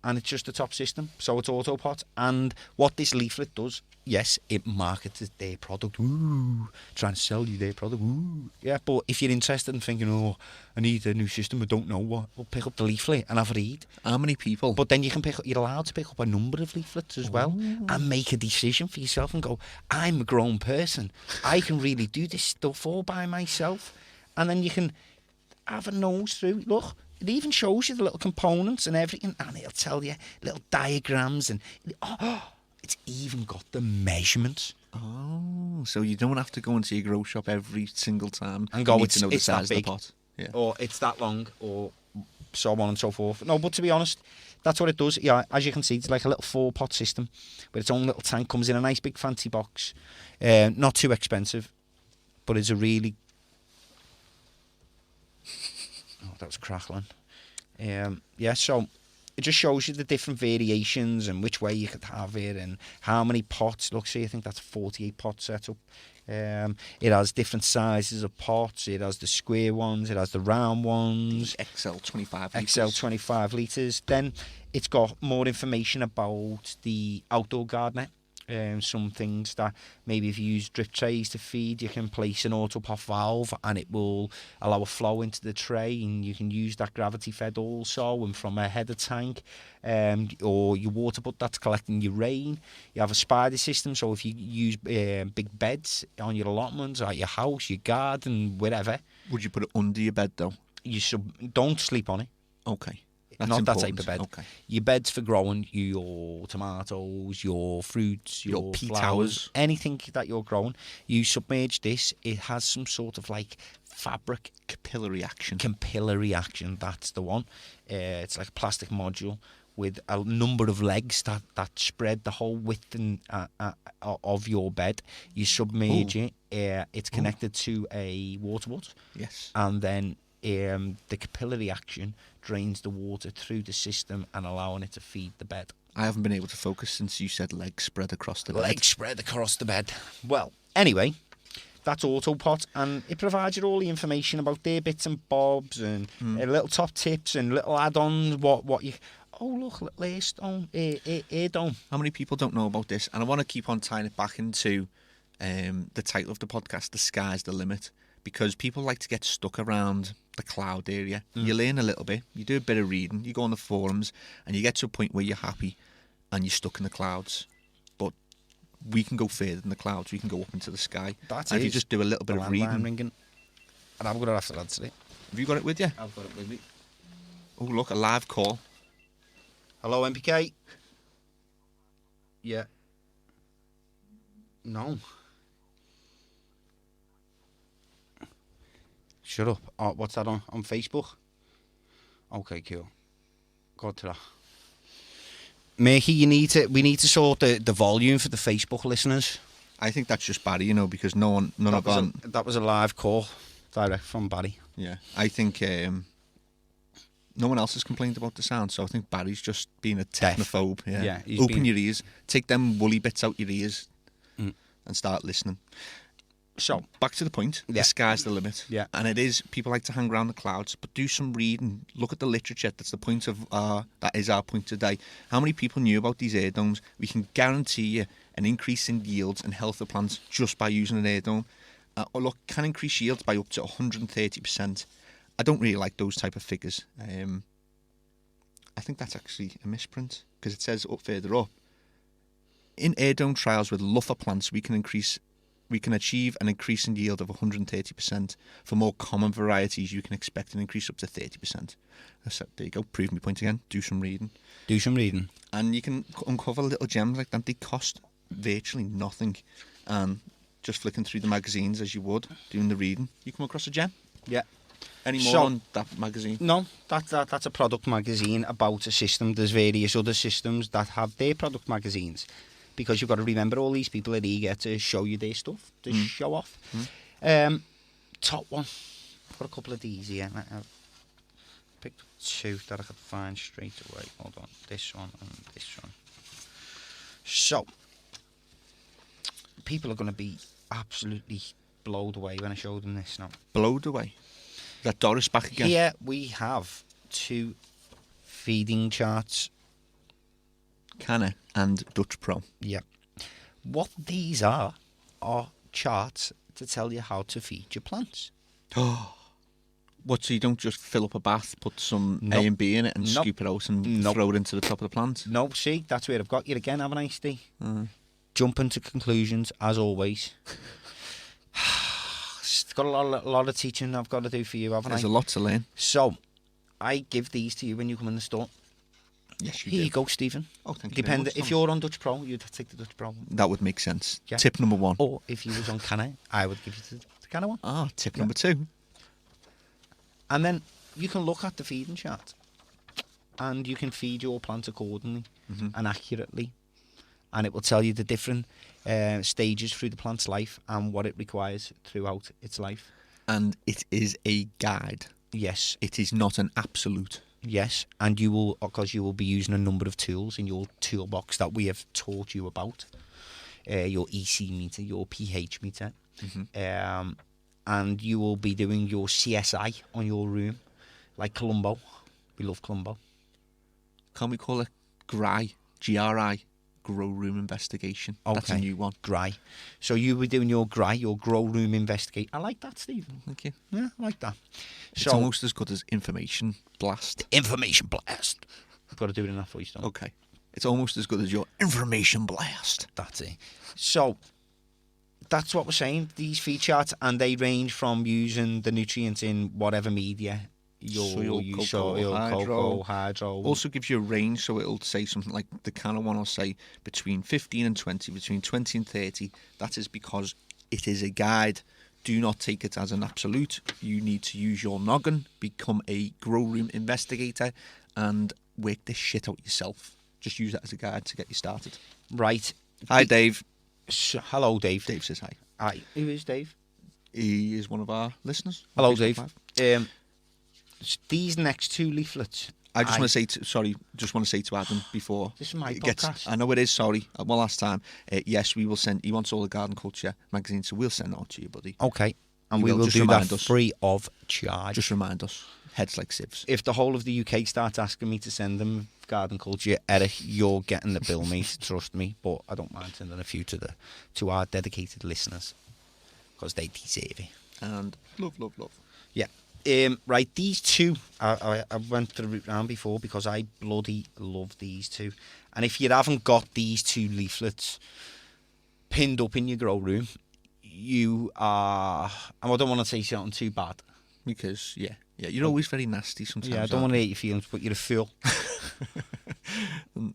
And it's just a top system. So it's AutoPot. And what this leaflet does, yes, it markets their product. Ooh, trying to sell you their product. Ooh. Yeah, but if you're interested in thinking, oh, I need a new system, I don't know what, well, pick up the leaflet and have a read. How many people? But then you're allowed to pick up a number of leaflets as well and make a decision for yourself and go, I'm a grown person. I can really do this stuff all by myself. And then you can have a nose through. Look, it even shows you the little components and everything, and it'll tell you little diagrams, and it's even got the measurements. Oh, so you don't have to go into your grow shop every single time and go, it's that big, pot. Yeah. Or it's that long, or so on and so forth. No, but to be honest, that's what it does. Yeah, as you can see, it's like a little 4-pot system with its own little tank. Comes in a nice big fancy box, not too expensive, but it's a really... Oh, that was crackling. Yeah, so it just shows you the different variations and which way you could have it and how many pots. Look, see, I think that's a 48 pot setup. It has different sizes of pots. It has the square ones. It has the round ones. XL 25 litres. XL 25 litres. Then it's got more information about the outdoor gardener. Some things that maybe if you use drip trays to feed, you can place an AutoPot valve and it will allow a flow into the tray, and you can use that gravity fed also and from a header tank, or your water butt that's collecting your rain. You have a spider system, so if you use big beds on your allotments or at your house, your garden, wherever. Would you put it under your bed though? Don't sleep on it. Okay. That's not important. That type of bed. Okay. Your bed's for growing your tomatoes, your fruits, your pea flowers, towers. Anything that you're growing. You submerge this. It has some sort of like fabric capillary action. That's the one. It's like a plastic module with a number of legs that spread the whole width of your bed. You submerge it. It's connected to a water butt. Yes. And then the capillary action drains the water through the system and allowing it to feed the bed. I haven't been able to focus since you said legs spread across the bed. Legs spread across the bed. Well, anyway, that's AutoPot, and it provides you all the information about their bits and bobs and little top tips and little add-ons. What you Oh, look, layer stone, air dome. How many people don't know about this? And I want to keep on tying it back into the title of the podcast, The Sky's the Limit, because people like to get stuck around the cloud area. You learn a little bit, you do a bit of reading, you go on the forums, and you get to a point where you're happy and you're stuck in the clouds. But we can go further than the clouds. We can go up into the sky. That's and if you just do a little bit of reading. Ringing. And I've got it after that today. Have you got it with you? I've got it with me. Oh, look, a live call. Hello, NPK. Yeah. No. Shut up. Oh, what's that on Facebook? Okay, cool. Go to that. Mickey, we need to sort the volume for the Facebook listeners. I think that's just Barry, you know, because that was a live call direct from Barry. Yeah, I think no one else has complained about the sound, so I think Barry's just being a technophobe. Yeah, open your ears, take them woolly bits out your ears, and start listening. So, back to the point, the sky's the limit. Yeah. And it is, people like to hang around the clouds, but do some reading, look at the literature. That's the point of that is our point today. How many people knew about these air domes? We can guarantee you an increase in yields and health of plants just by using an air dome. Can increase yields by up to 130%. I don't really like those type of figures. I think that's actually a misprint, because it says further up, in air dome trials with luffer plants, we can achieve an increase in yield of 130%. For more common varieties, you can expect an increase up to 30%. So there you go, prove my point again. Do some reading. And you can uncover little gems like that. They cost virtually nothing. And just flicking through the magazines as you would, doing the reading, you come across a gem. Yeah. Any more on that magazine? No, that's a product magazine about a system. There's various other systems that have their product magazines, because you've got to remember all these people are eager to show you their stuff, to show off. Top one. Got a couple of these here. I picked two that I could find straight away. Hold on, this one and this one. So, people are going to be absolutely blown away when I show them this now. Blown away? That Doris back again? Here we have two feeding charts. CANNA and Dutch Pro. Yeah. What these are charts to tell you how to feed your plants. What, so you don't just fill up a bath, put some A and B in it and scoop it out and throw it into the top of the plant? No, see, that's where I've got you again, haven't I, Steve? Jumping to conclusions, as always. It's got a lot of teaching I've got to do for you, haven't I? There's a lot to learn. So, I give these to you when you come in the store. Yes, you Here do. you go, Stephen. Oh, thank you very much, If you're on Dutch Pro, you'd take the Dutch Pro. That would make sense. Yeah. Tip number 1. Or if you was on CANNA, I would give you the CANNA one. Tip number 2. And then you can look at the feeding chart, and you can feed your plant accordingly and accurately, and it will tell you the different stages through the plant's life and what it requires throughout its life. And it is a guide. Yes. It is not an absolute. Yes, and you will be using a number of tools in your toolbox that we have taught you about. Your EC meter, your pH meter, and you will be doing your CSI on your room, like Columbo. We love Columbo. Can't we call it GRI? GRI? Grow Room Investigation. Okay. That's a new one. GRI. So you were doing your GRI, your Grow Room Investigation. I like that, Stephen. Thank you. Yeah, I like that. It's almost as good as Information Blast. Information Blast. I've got to do it in that voice, don't I? Okay. It's almost as good as your Information Blast. That's it. So, that's what we're saying. These feed charts, and they range from using the nutrients in whatever media. Soil, cocoa, hydro. Also gives you a range, so it'll say something like the CANNA one will say between 15 and 20, between 20 and 30. That is because it is a guide. Do not take it as an absolute. You need to use your noggin, become a grow room investigator, and work this shit out yourself. Just use that as a guide to get you started. Right. Hi, Dave. Hello, Dave. Dave says hi. Hi. Who is Dave? He is one of our listeners. Hello, Dave. These next two leaflets. I just want to say to Adam before. This is my podcast. I know it is, sorry. One last time. Yes, we will send. He wants all the Garden Culture magazines, so we'll send that to you, buddy. Okay. And we will do that free of charge. Just remind us. Heads like sieves. If the whole of the UK starts asking me to send them garden culture, Eric, you're getting the bill, mate. Trust me. But I don't mind sending a few to our dedicated listeners because they deserve it. And love. Yeah. Right, these two, I went the route round before because I bloody love these two. And if you haven't got these two leaflets pinned up in your grow room, you are, and I don't want to say something too bad. Because, you're always very nasty sometimes. Yeah, I don't want to hate your feelings, but you're a fool.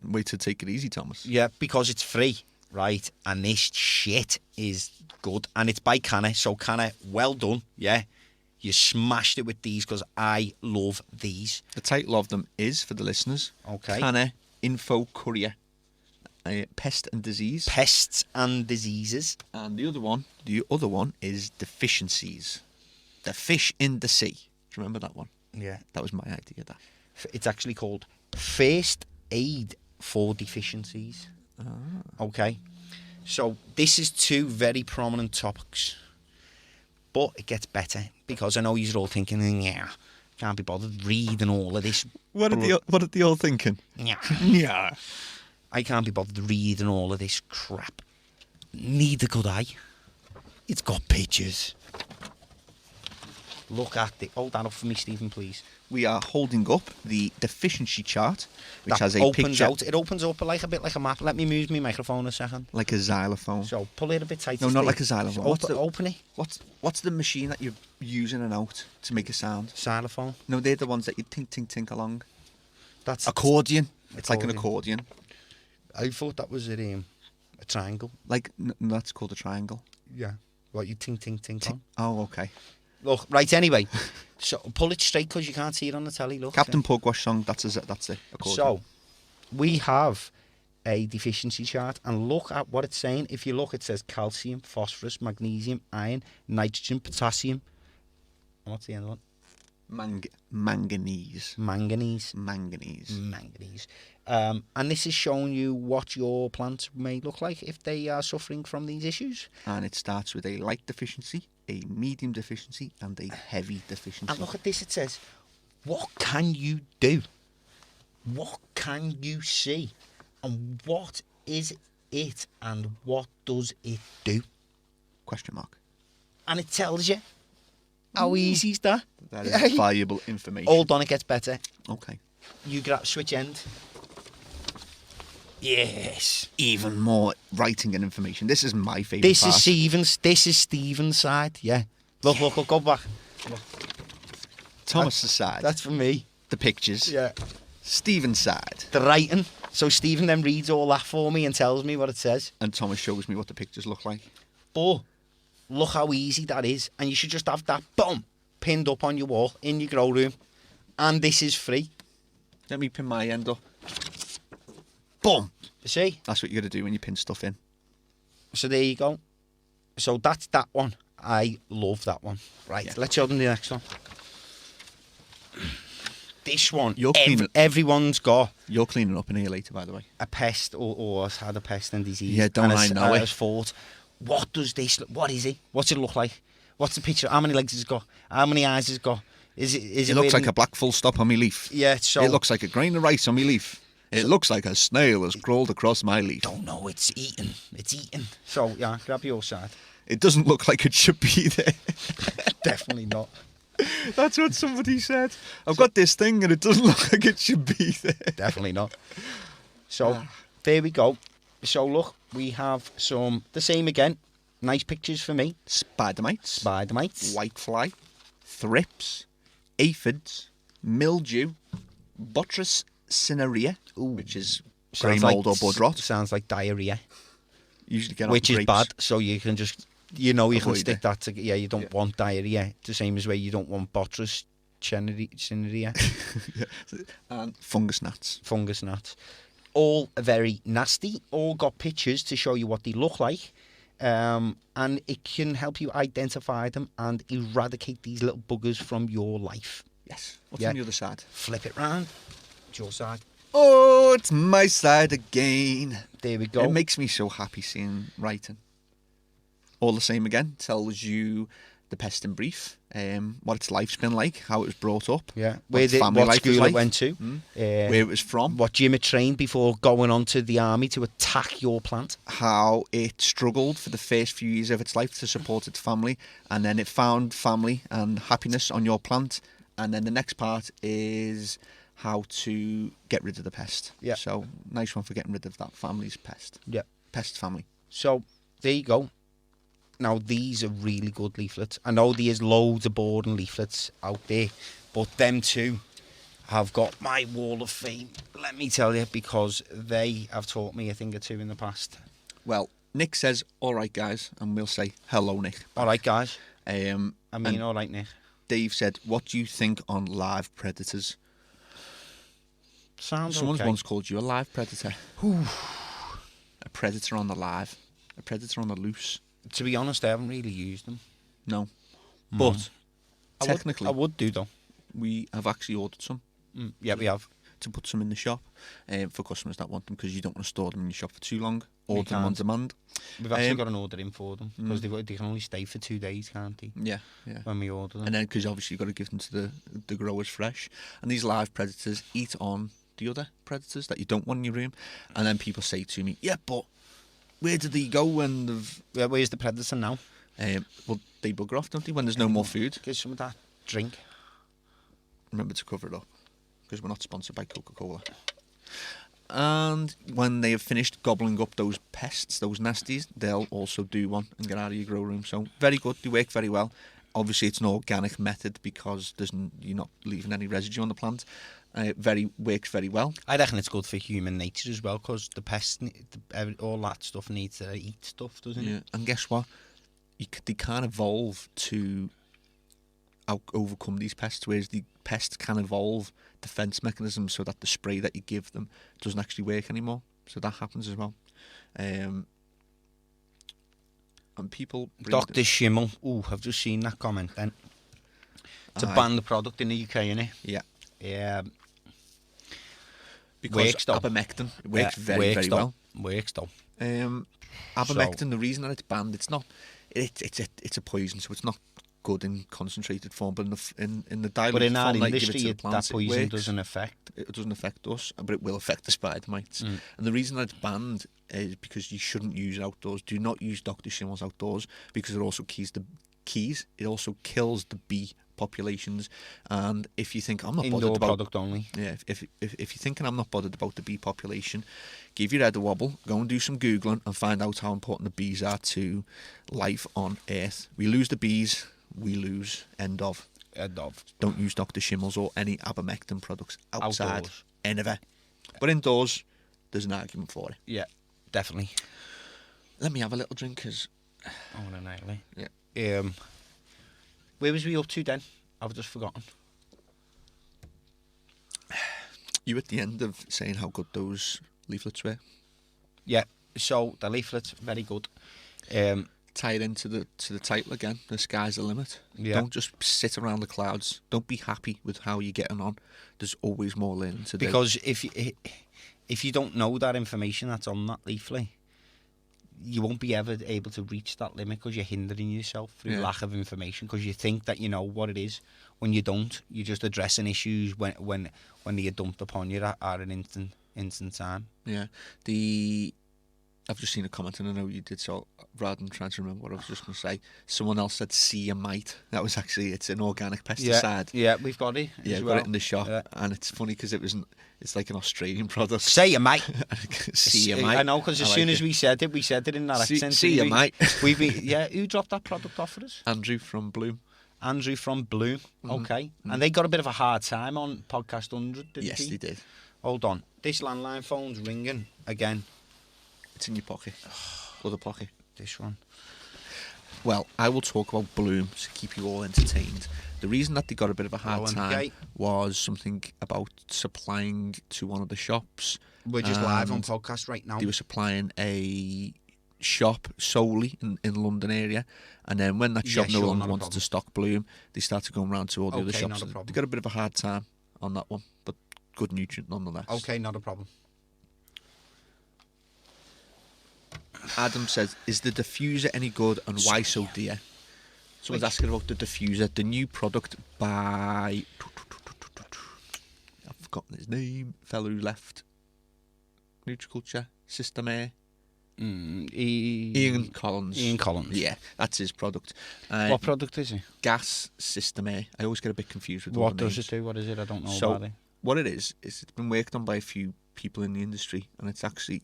Way to take it easy, Thomas. Yeah, because it's free, right? And this shit is good. And it's by CANNA, so CANNA, well done, yeah. You smashed it with these because I love these. The title of them is, for the listeners, okay. CANNA Info Courier. Pest and disease. Pests and diseases. And the other one is deficiencies. The fish in the sea. Do you remember that one? Yeah. That was my idea, that. It's actually called First Aid for Deficiencies. Okay. So this is two very prominent topics. But it gets better because I know you're all thinking, yeah, can't be bothered reading all of this. What are they all thinking? Yeah. Yeah. I can't be bothered reading all of this crap. Need a good eye. It's got pictures. Look at it. Hold that up for me, Stephen, please. We are holding up the deficiency chart, which that has a opens picture. Out. It opens up like a bit like a map. Let me move my microphone a second. Like a xylophone. So pull it a bit tighter. No, not like a xylophone. Open it. What's the machine that you're using and out to make a sound? Xylophone. No, they're the ones that you tink along. That's accordion. It's like an accordion. I thought that was a triangle. Like no, that's called a triangle. Yeah. What you tink on? Oh, okay. Look, right. Anyway, so pull it straight because you can't see it on the telly. Look, Captain Pugwash song. That's it. Accordion. So, we have a deficiency chart, and look at what it's saying. If you look, it says calcium, phosphorus, magnesium, iron, nitrogen, potassium. And what's the end one? Manganese. And this is showing you what your plants may look like if they are suffering from these issues. And it starts with a light deficiency, a medium deficiency, and a heavy deficiency. And look at this, it says, what can you do? What can you see? And what is it? And what does it do? Question mark. And it tells you. How easy is that? That is valuable information. Hold on, it gets better. Okay. You grab switch end. Yes. Even more writing and information. This is my favourite part. This is Stephen's side, yeah. Look, go back. Look. Thomas's side. That's for me. The pictures. Yeah. Stephen's side. The writing. So Stephen then reads all that for me and tells me what it says. And Thomas shows me what the pictures look like. But look how easy that is. And you should just have that, boom, pinned up on your wall in your grow room. And this is free. Let me pin my end up. Boom. You see? That's what you got to do when you pin stuff in. So there you go. So that's that one. I love that one. Right, let's show them the next one. This one, everyone's got. You're cleaning up in here later, by the way. A pest or has had a pest and disease. Yeah, don't I know it? Has fought. What does this look? What is it? What's it look like? What's the picture? How many legs has it got? How many eyes has it got? It looks like a black full stop on my leaf. Yeah, so it looks like a grain of rice on my leaf. It looks like a snail has crawled across my leaf. Don't know, it's eaten. So yeah, grab your side. It doesn't look like it should be there. Definitely not. That's what somebody said. I've got this thing and it doesn't look like it should be there. Definitely not. So there we go. So look, we have the same again. Nice pictures for me. Spider mites. Whitefly. Thrips. Aphids. Mildew. Buttress cinerea, which is grey mold or bud rot. Sounds like diarrhea. Usually get which on is bad, so you can just, you can stick that to, you don't want diarrhea. The same as where you don't want botrytis cinerea. And fungus gnats. All very nasty, all got pictures to show you what they look like. And it can help you identify them and eradicate these little buggers from your life. Yes. What's on the other side? Flip it round. It's your side. Oh, it's my side again. There we go. It makes me so happy seeing writing. All the same again, tells you the pest in brief, what its life's been like, how it was brought up, Yeah, what school it went to, where it was from, what gym it trained before going on to the army to attack your plant, how it struggled for the first few years of its life to support its family, and then it found family and happiness on your plant. And then the next part is how to get rid of the pest. Yeah. So nice one for getting rid of that family's pest. Yeah. Pest family. So there you go. Now these are really good leaflets. I know there's loads of boring leaflets out there, but them two have got my wall of fame, let me tell you, because they have taught me a thing or two in the past. Well, Nick says, all right, guys, and we'll say, hello, Nick. All right, guys. All right, Nick. Dave said, what do you think on live predators? Sounds Someone's okay. once called you a live predator. A predator on the live. A predator on the loose. To be honest, I haven't really used them. No. But technically, I would do, though. we have actually ordered some. Yeah, we have. To put some in the shop for customers that want them, because you don't want to store them in your shop for too long. Order them on demand. We've actually got an order in for them, because they can only stay for 2 days, can't they? Yeah. When we order them. And then, because obviously you've got to give them to the growers fresh. And these live predators eat on the other predators that you don't want in your room. And then people say to me, yeah, but where did they go when they've... Yeah, where's the predator now? Well, they bugger off, don't they, when there's no more food? Get some of that drink. Remember to cover it up, because we're not sponsored by Coca-Cola. And when they have finished gobbling up those pests, those nasties, they'll also do one and get out of your grow room. So very good, they work very well. Obviously, it's an organic method because you're not leaving any residue on the plant. Works very well. I reckon it's good for human nature as well, because the pests, all that stuff needs to eat stuff, doesn't it? Yeah, and guess what? They can't evolve to overcome these pests, whereas the pests can evolve defense mechanisms so that the spray that you give them doesn't actually work anymore. So that happens as well. And people... Dr. Schimmel. Ooh, I've just seen that comment then. To ban the product in the UK, innit? Yeah. Yeah. Because works, though. abamectin works very well. Works though. Abamectin, the reason that it's banned, it's not... It's a poison, so it's not good in concentrated form, but in the diluted but in our form industry, that plants, that poison doesn't affect. It doesn't affect us, but it will affect the spider mites. And the reason that it's banned is because you shouldn't use it outdoors. Do not use Dr. Schimmel's outdoors, because it also it also kills the bee populations. And if you think I'm not indoor bothered about product only, yeah, if you're thinking I'm not bothered about the bee population, give your head a wobble, go and do some Googling and find out how important the bees are to life on Earth. We lose the bees, we lose. End of. Don't use Dr. Schimmel's or any abamectin products outside. Anywhere. But indoors, there's an argument for it. Yeah, definitely. Let me have a little drink, because... I want to nail it. Yeah. Where was we up to then? I've just forgotten. You at the end of saying how good those leaflets were. Yeah, so the leaflets, very good. Tie it into the title again. The sky's the limit. Yeah. Don't just sit around the clouds. Don't be happy with how you're getting on. There's always more learning to do. Because if you don't know that information that's on that leaflet, you won't be ever able to reach that limit, because you're hindering yourself through lack of information, because you think that you know what it is when you don't. You're just addressing issues when they are dumped upon you at an instant time. Yeah. I've just seen a comment, and I know you did, so rather than trying to remember what I was just going to say, someone else said see a mite. That was actually, it's an organic pesticide. Yeah, we've got it. Yeah, we've got it in the shop, and it's funny because it's like an Australian product. Say a mate. See a mite. I know, because as soon as we said it in that accent. See a mate. Who dropped that product off for us? Andrew from Bloom. Okay. And they got a bit of a hard time on podcast 100, didn't Yes, they did. Hold on. This landline phone's ringing again. It's in your pocket. Other pocket. This one. Well, I will talk about Bloom to keep you all entertained. The reason that they got a bit of a hard time was something about supplying to one of the shops. We're just live on podcast right now. They were supplying a shop solely in the London area, and then when that shop no longer wanted to stock Bloom, they started going around to all the other shops. They got a bit of a hard time on that one, but good nutrient nonetheless. Okay, not a problem. Adam says, is the diffuser any good, and why so dear? Someone's asking about the diffuser, the new product by... I've forgotten his name. Fellow who left Nutriculture, System A. Ian Collins. Ian Collins. Yeah, that's his product. What product is it? Gas System A. I always get a bit confused with all What the names. does it do? What is it? I don't know So, about it. what it is it's been worked on by a few people in the industry, and it's actually...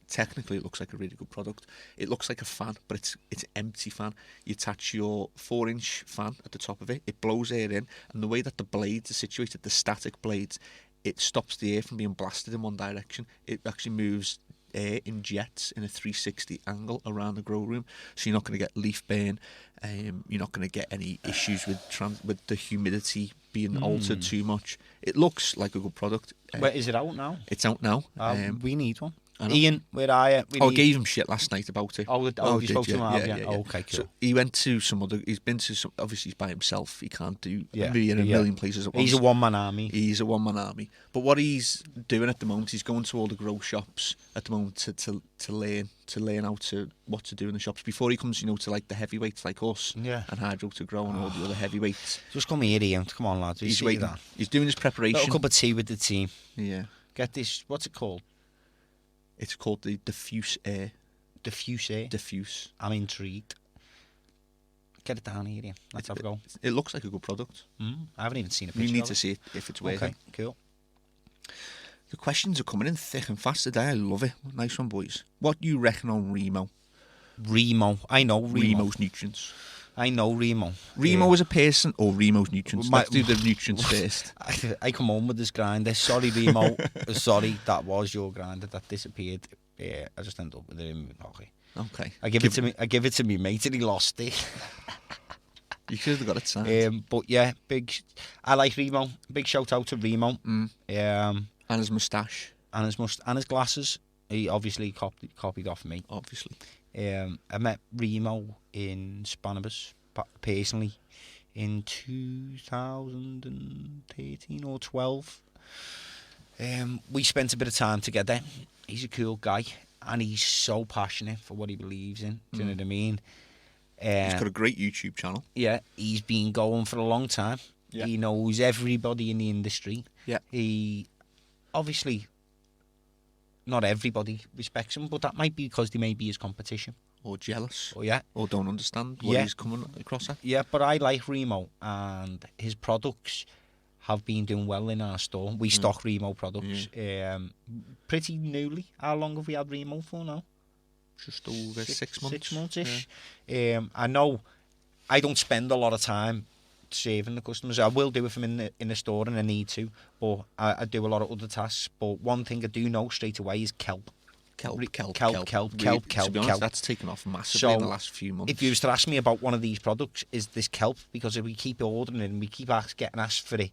Technically, it looks like a really good product. It looks like a fan, but it's an empty fan. You attach your 4-inch fan at the top of it. It blows air in, and the way that the blades are situated, the static blades, it stops the air from being blasted in one direction. It actually moves air in jets in a 360 angle around the grow room, so you're not going to get leaf burn. You're not going to get any issues with the humidity being altered too much. It looks like a good product. Where is it out now? It's out now. We need one. Ian, where are you? I gave him shit last night about it. You spoke to him, have you? Okay, cool. So he went to he's been to some, obviously he's by himself, he can't be in a million places at once. He's a one-man army. But what he's doing at the moment, he's going to all the grow shops at the moment to learn how to what to do in the shops before he comes, to like the heavyweights like us and Hydro to grow and all the other heavyweights. Just come here, Ian. Come on, lads. He's waiting. He's doing his preparation. Little cup of tea with the team. Yeah. Get this. What's it called? It's called the diffuse air. Diffuse air? Diffuse. I'm intrigued. Get it down here, Ian. Let's have a go. It looks like a good product. I haven't even seen a picture. You need to see it if it's working. Okay, cool. The questions are coming in thick and fast today. I love it. Nice one, boys. What do you reckon on Remo? Remo. I know Remo. Remo's nutrients. I know Remo. Remo as a person or Remo's nutrients? Let's do the nutrients first. I come home with this grinder. Sorry, Remo. Sorry, that was your grinder that disappeared. Yeah, I just ended up with it in my pocket. Okay. I give it to me mate and he lost it. You should have got it signed. But yeah, I like Remo. Big shout out to Remo. And his moustache. And his glasses. He obviously copied off me. Obviously. I met Remo in Spanibus personally in 2013 or 12. We spent a bit of time together. He's a cool guy and he's so passionate for what he believes in. Do you know what I mean? He's got a great YouTube channel. Yeah, he's been going for a long time. Yeah. He knows everybody in the industry. Yeah. He obviously... Not everybody respects him, but that might be because they may be his competition. Or jealous. Oh, yeah. Or don't understand what he's coming across at. Yeah, but I like Remo, and his products have been doing well in our store. We stock Remo products pretty newly. How long have we had Remo for now? Just over 6 months. 6 months-ish. Yeah. I know I don't spend a lot of time saving the customers. I will do it from in the store and I need to, but I do a lot of other tasks. But one thing I do know straight away is kelp. Kelp. To be honest, that's taken off massively in the last few months. If you was to ask me about one of these products, is this kelp? Because if we keep ordering it and we keep getting asked for it,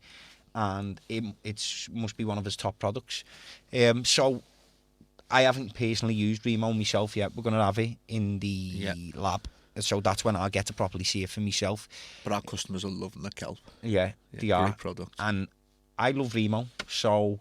and it must be one of his top products. So I haven't personally used Remo myself yet. We're going to have it in the lab. So that's when I get to properly see it for myself. But our customers are loving the kelp. Yeah, they are. Great product. And I love Remo, so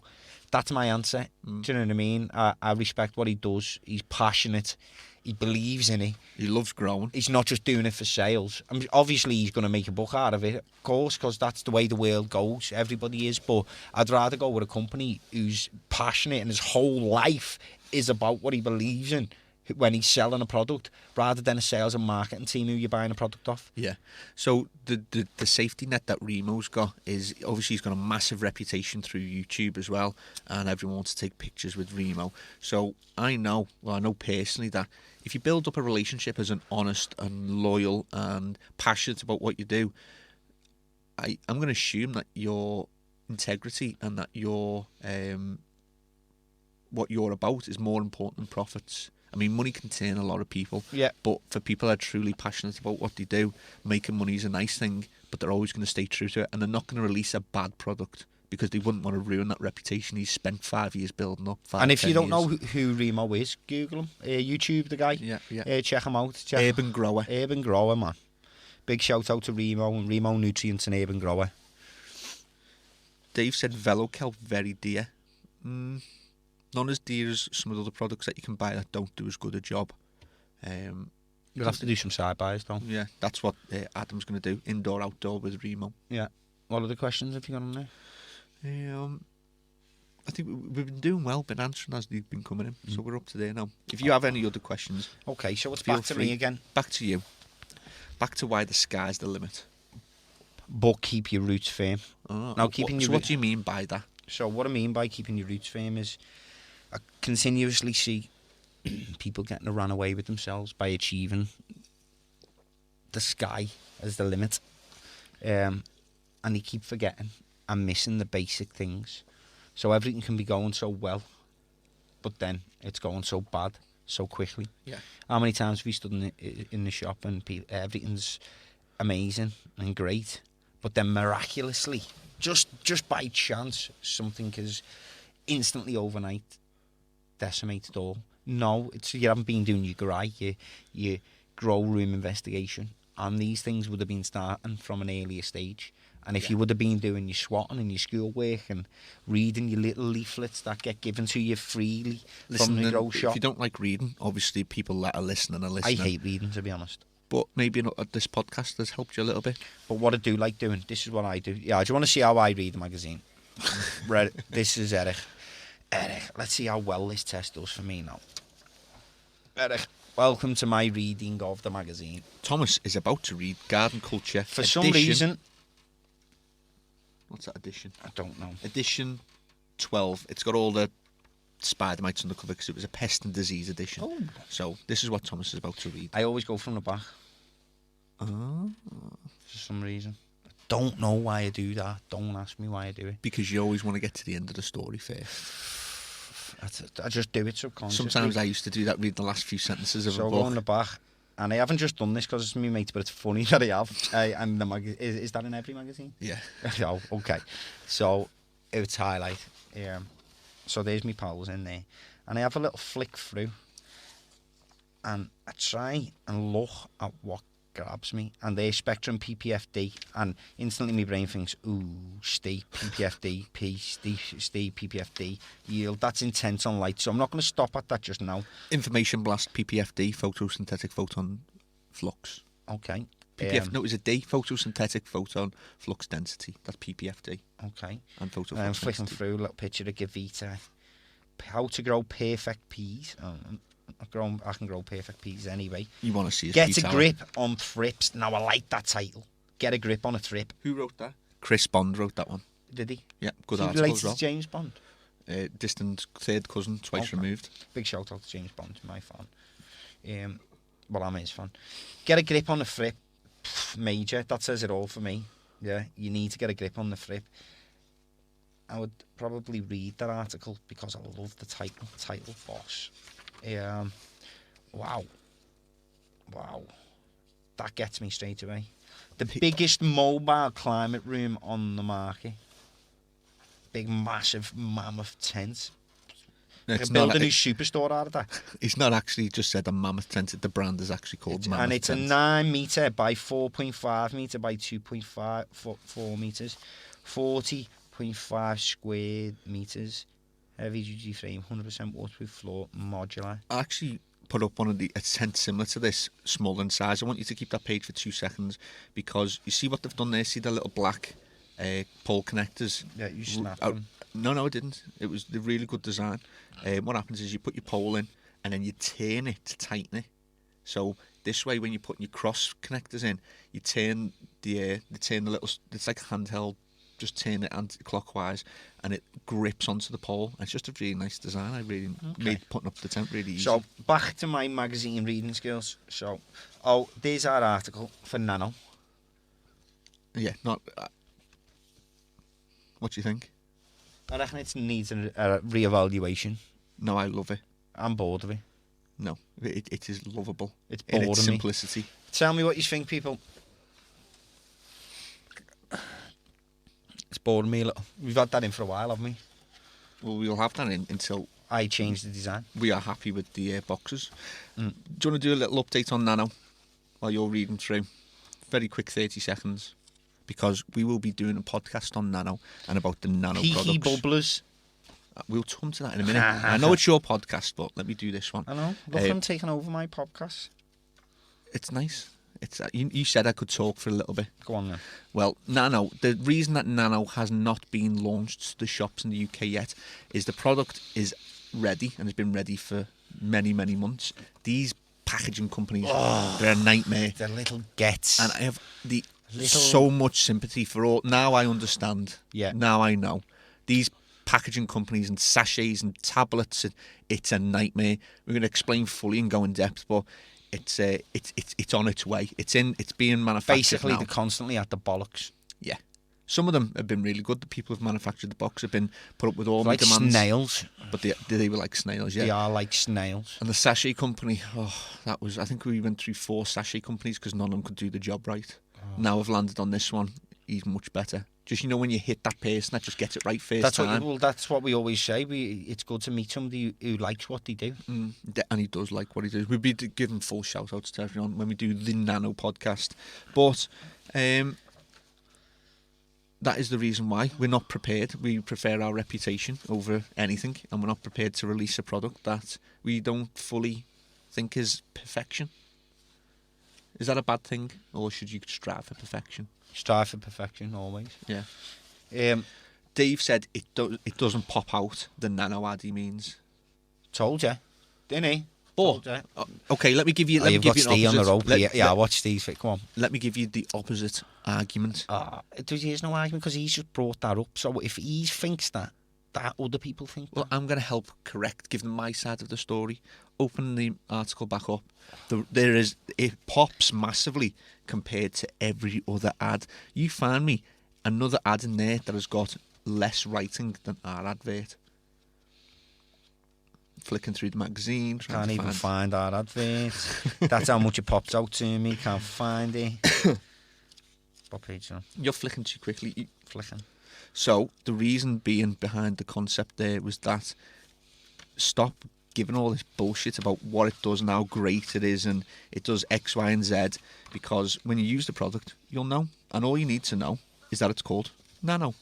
that's my answer. Do you know what I mean? I respect what he does. He's passionate. He believes in it. He loves growing. He's not just doing it for sales. I mean, obviously, he's going to make a buck out of it, of course, because that's the way the world goes. Everybody is. But I'd rather go with a company who's passionate and his whole life is about what he believes in when he's selling a product, rather than a sales and marketing team who you're buying a product off. Yeah. So the safety net that Remo's got is, obviously he's got a massive reputation through YouTube as well, and everyone wants to take pictures with Remo. So I know personally that if you build up a relationship as an honest and loyal and passionate about what you do, I'm going to assume that your integrity and that your what you're about is more important than profits. I mean, money can turn a lot of people. Yeah. But for people that are truly passionate about what they do, making money is a nice thing, but they're always going to stay true to it, and they're not going to release a bad product because they wouldn't want to ruin that reputation he's spent 5 years building up. And if you don't know who Remo is, Google him. YouTube, the guy. Yeah. Check him out. Urban Grower. Urban Grower, man. Big shout out to Remo and Remo Nutrients and Urban Grower. Dave said Velo Kelp very dear. Not as dear as some of the other products that you can buy that don't do as good a job. You'll have to do some side-bys, though. Yeah, that's what Adam's going to do, indoor, outdoor with Remo. Yeah. What other questions have you got on there? I think we've been doing well, been answering as they've been coming in, so we're up to there now. If you have any other questions... Okay, so it's back to me again. Back to you. Back to why the sky's the limit. But keep your roots firm. Now, what do you mean by that? So what I mean by keeping your roots firm is I continuously see people getting run away with themselves by achieving the sky as the limit. And they keep forgetting and missing the basic things. So everything can be going so well, but then it's going so bad so quickly. Yeah. How many times have we stood in the shop and everything's amazing and great, but then miraculously, just by chance, something is instantly overnight decimated all. No, you haven't been doing your GRI, your grow room investigation, and these things would have been starting from an earlier stage. And if you would have been doing your swatting and your schoolwork and reading your little leaflets that get given to you freely from the grow shop. If you don't like reading, obviously people that are listening are listening. I hate reading, to be honest. But maybe this podcast has helped you a little bit. But what I do like doing, this is what I do. Yeah, do you want to see how I read the magazine? This is Eric. Eric, let's see how well this test does for me now. Eric, welcome to my reading of the magazine. Thomas is about to read Garden Culture. For some reason... What's that edition? I don't know. Edition 12. It's got all the spider mites on the cover because it was a pest and disease edition. Oh. So this is what Thomas is about to read. I always go from the back. Oh. For some reason. I don't know why I do that. Don't ask me why I do it. Because you always want to get to the end of the story first. I just do it subconsciously. Sometimes I used to do that, read the last few sentences of a book. So I go on the back. And I haven't just done this because it's me mate, but it's funny that I have. And the is that in every magazine? Yeah. Oh, okay. So it's highlight. So there's me pals in there, and I have a little flick through, and I try and look at what grabs me, and there's Spectrum PPFD, and instantly my brain thinks, ooh, stay PPFD, stay PPFD, yield, that's intense on light, so I'm not going to stop at that just now. Information blast, PPFD, photosynthetic photon flux. Okay. No, it was a D, photosynthetic photon flux density, that's PPFD. Okay. And photoflux I'm flicking through a little picture of Gavita, how to grow perfect peas. I can grow perfect peas anyway. You want to see his Get a grip on thrips. Now I like that title. Get a grip on a thrip. Who wrote that? Chris Bond wrote that one. Did he? Yeah, good article as well. To James Bond. Distant third cousin, twice removed. Big shout out to James Bond, my fan. Well, I'm his fan. Get a grip on the thrip. Major. That says it all for me. Yeah, you need to get a grip on the thrip. I would probably read that article because I love the title. Title boss. Wow. That gets me straight away. The biggest mobile climate room on the market. Big, massive, mammoth tent. No, you can build a new superstore out of that. He's not actually just said a mammoth tent. The brand is actually called Mammoth And it's tent. A 9 metre by 4.5 metre by 2.4 metres. 40.5 square metres. Heavy duty frame, 100% waterproof floor, modular. I actually put up one of a tent similar to this, small in size. I want you to keep that page for 2 seconds because you see what they've done there. See the little black pole connectors? Yeah, you snapped them. No, I didn't. It was the really good design. What happens is you put your pole in and then you turn it to tighten it. So this way, when you're putting your cross connectors in, you turn the little. It's like a handheld. Just turn it anti-clockwise, and it grips onto the pole. It's just a really nice design. I really made putting up the tent really easy. So back to my magazine reading skills. So, there's our article for Nano. Yeah, not. What do you think? I reckon it needs a re-evaluation. No, I love it. I'm bored of it. No, it is lovable. It's bored in its of simplicity. Me. Tell me what you think, people. It's boring me a little. We've had that in for a while, haven't we? Well, we'll have that in until I change the design. We are happy with the boxes. Do you want to do a little update on Nano while you're reading through? Very quick 30 seconds. Because we will be doing a podcast on Nano and about the Nano products. Bubblers. We'll come to that in a minute. I know it's your podcast, but let me do this one. I know. Look, I'm taking over my podcast. It's nice. It's you said I could talk for a little bit. Go on then. Well, Nano, the reason that Nano has not been launched to the shops in the UK yet is the product is ready and has been ready for many, many months. These packaging companies, they're a nightmare. The little gets. And I have so much sympathy for all. Now I understand. Yeah. Now I know. These packaging companies and sachets and tablets, it's a nightmare. We're going to explain fully and go in depth, but it's on its way. It's being manufactured. Basically, now. they're constantly at the bollocks. Yeah. Some of them have been really good. The people who've manufactured the box have been put up with all my like demands. Snails. But they were like snails, yeah. They are like snails. And the sachet company, I think we went through 4 sachet companies because none of them could do the job right. Now I've landed on this one. He's much better. Just, when you hit that person that just gets it right first time. That's what we always say. It's good to meet somebody who likes what they do. And he does like what he does. We'll be giving full shout-outs to everyone when we do the Nano podcast. But that is the reason why we're not prepared. We prefer our reputation over anything, and we're not prepared to release a product that we don't fully think is perfection. Is that a bad thing, or should you strive for perfection? Strive for perfection, always. Yeah. Dave said it doesn't pop out the Nano ad he means. Told you, didn't he? But okay, let me give you. You've got Steve on the rope. I watch Steve. Come on. Let me give you the opposite argument. There's no argument because he's just brought that up. So if he thinks that other people think. Well, I'm going to help give them my side of the story. Open the article back up. It pops massively compared to every other ad. You find me another ad in there that has got less writing than our advert. Flicking through the magazine. Can't even find our advert. That's how much it pops out to me. Can't find it. What page on? You're flicking too quickly. Flicking. So the reason being behind the concept there was that stop giving all this bullshit about what it does and how great it is and it does X, Y, and Z, because when you use the product, you'll know. And all you need to know is that it's called Nano.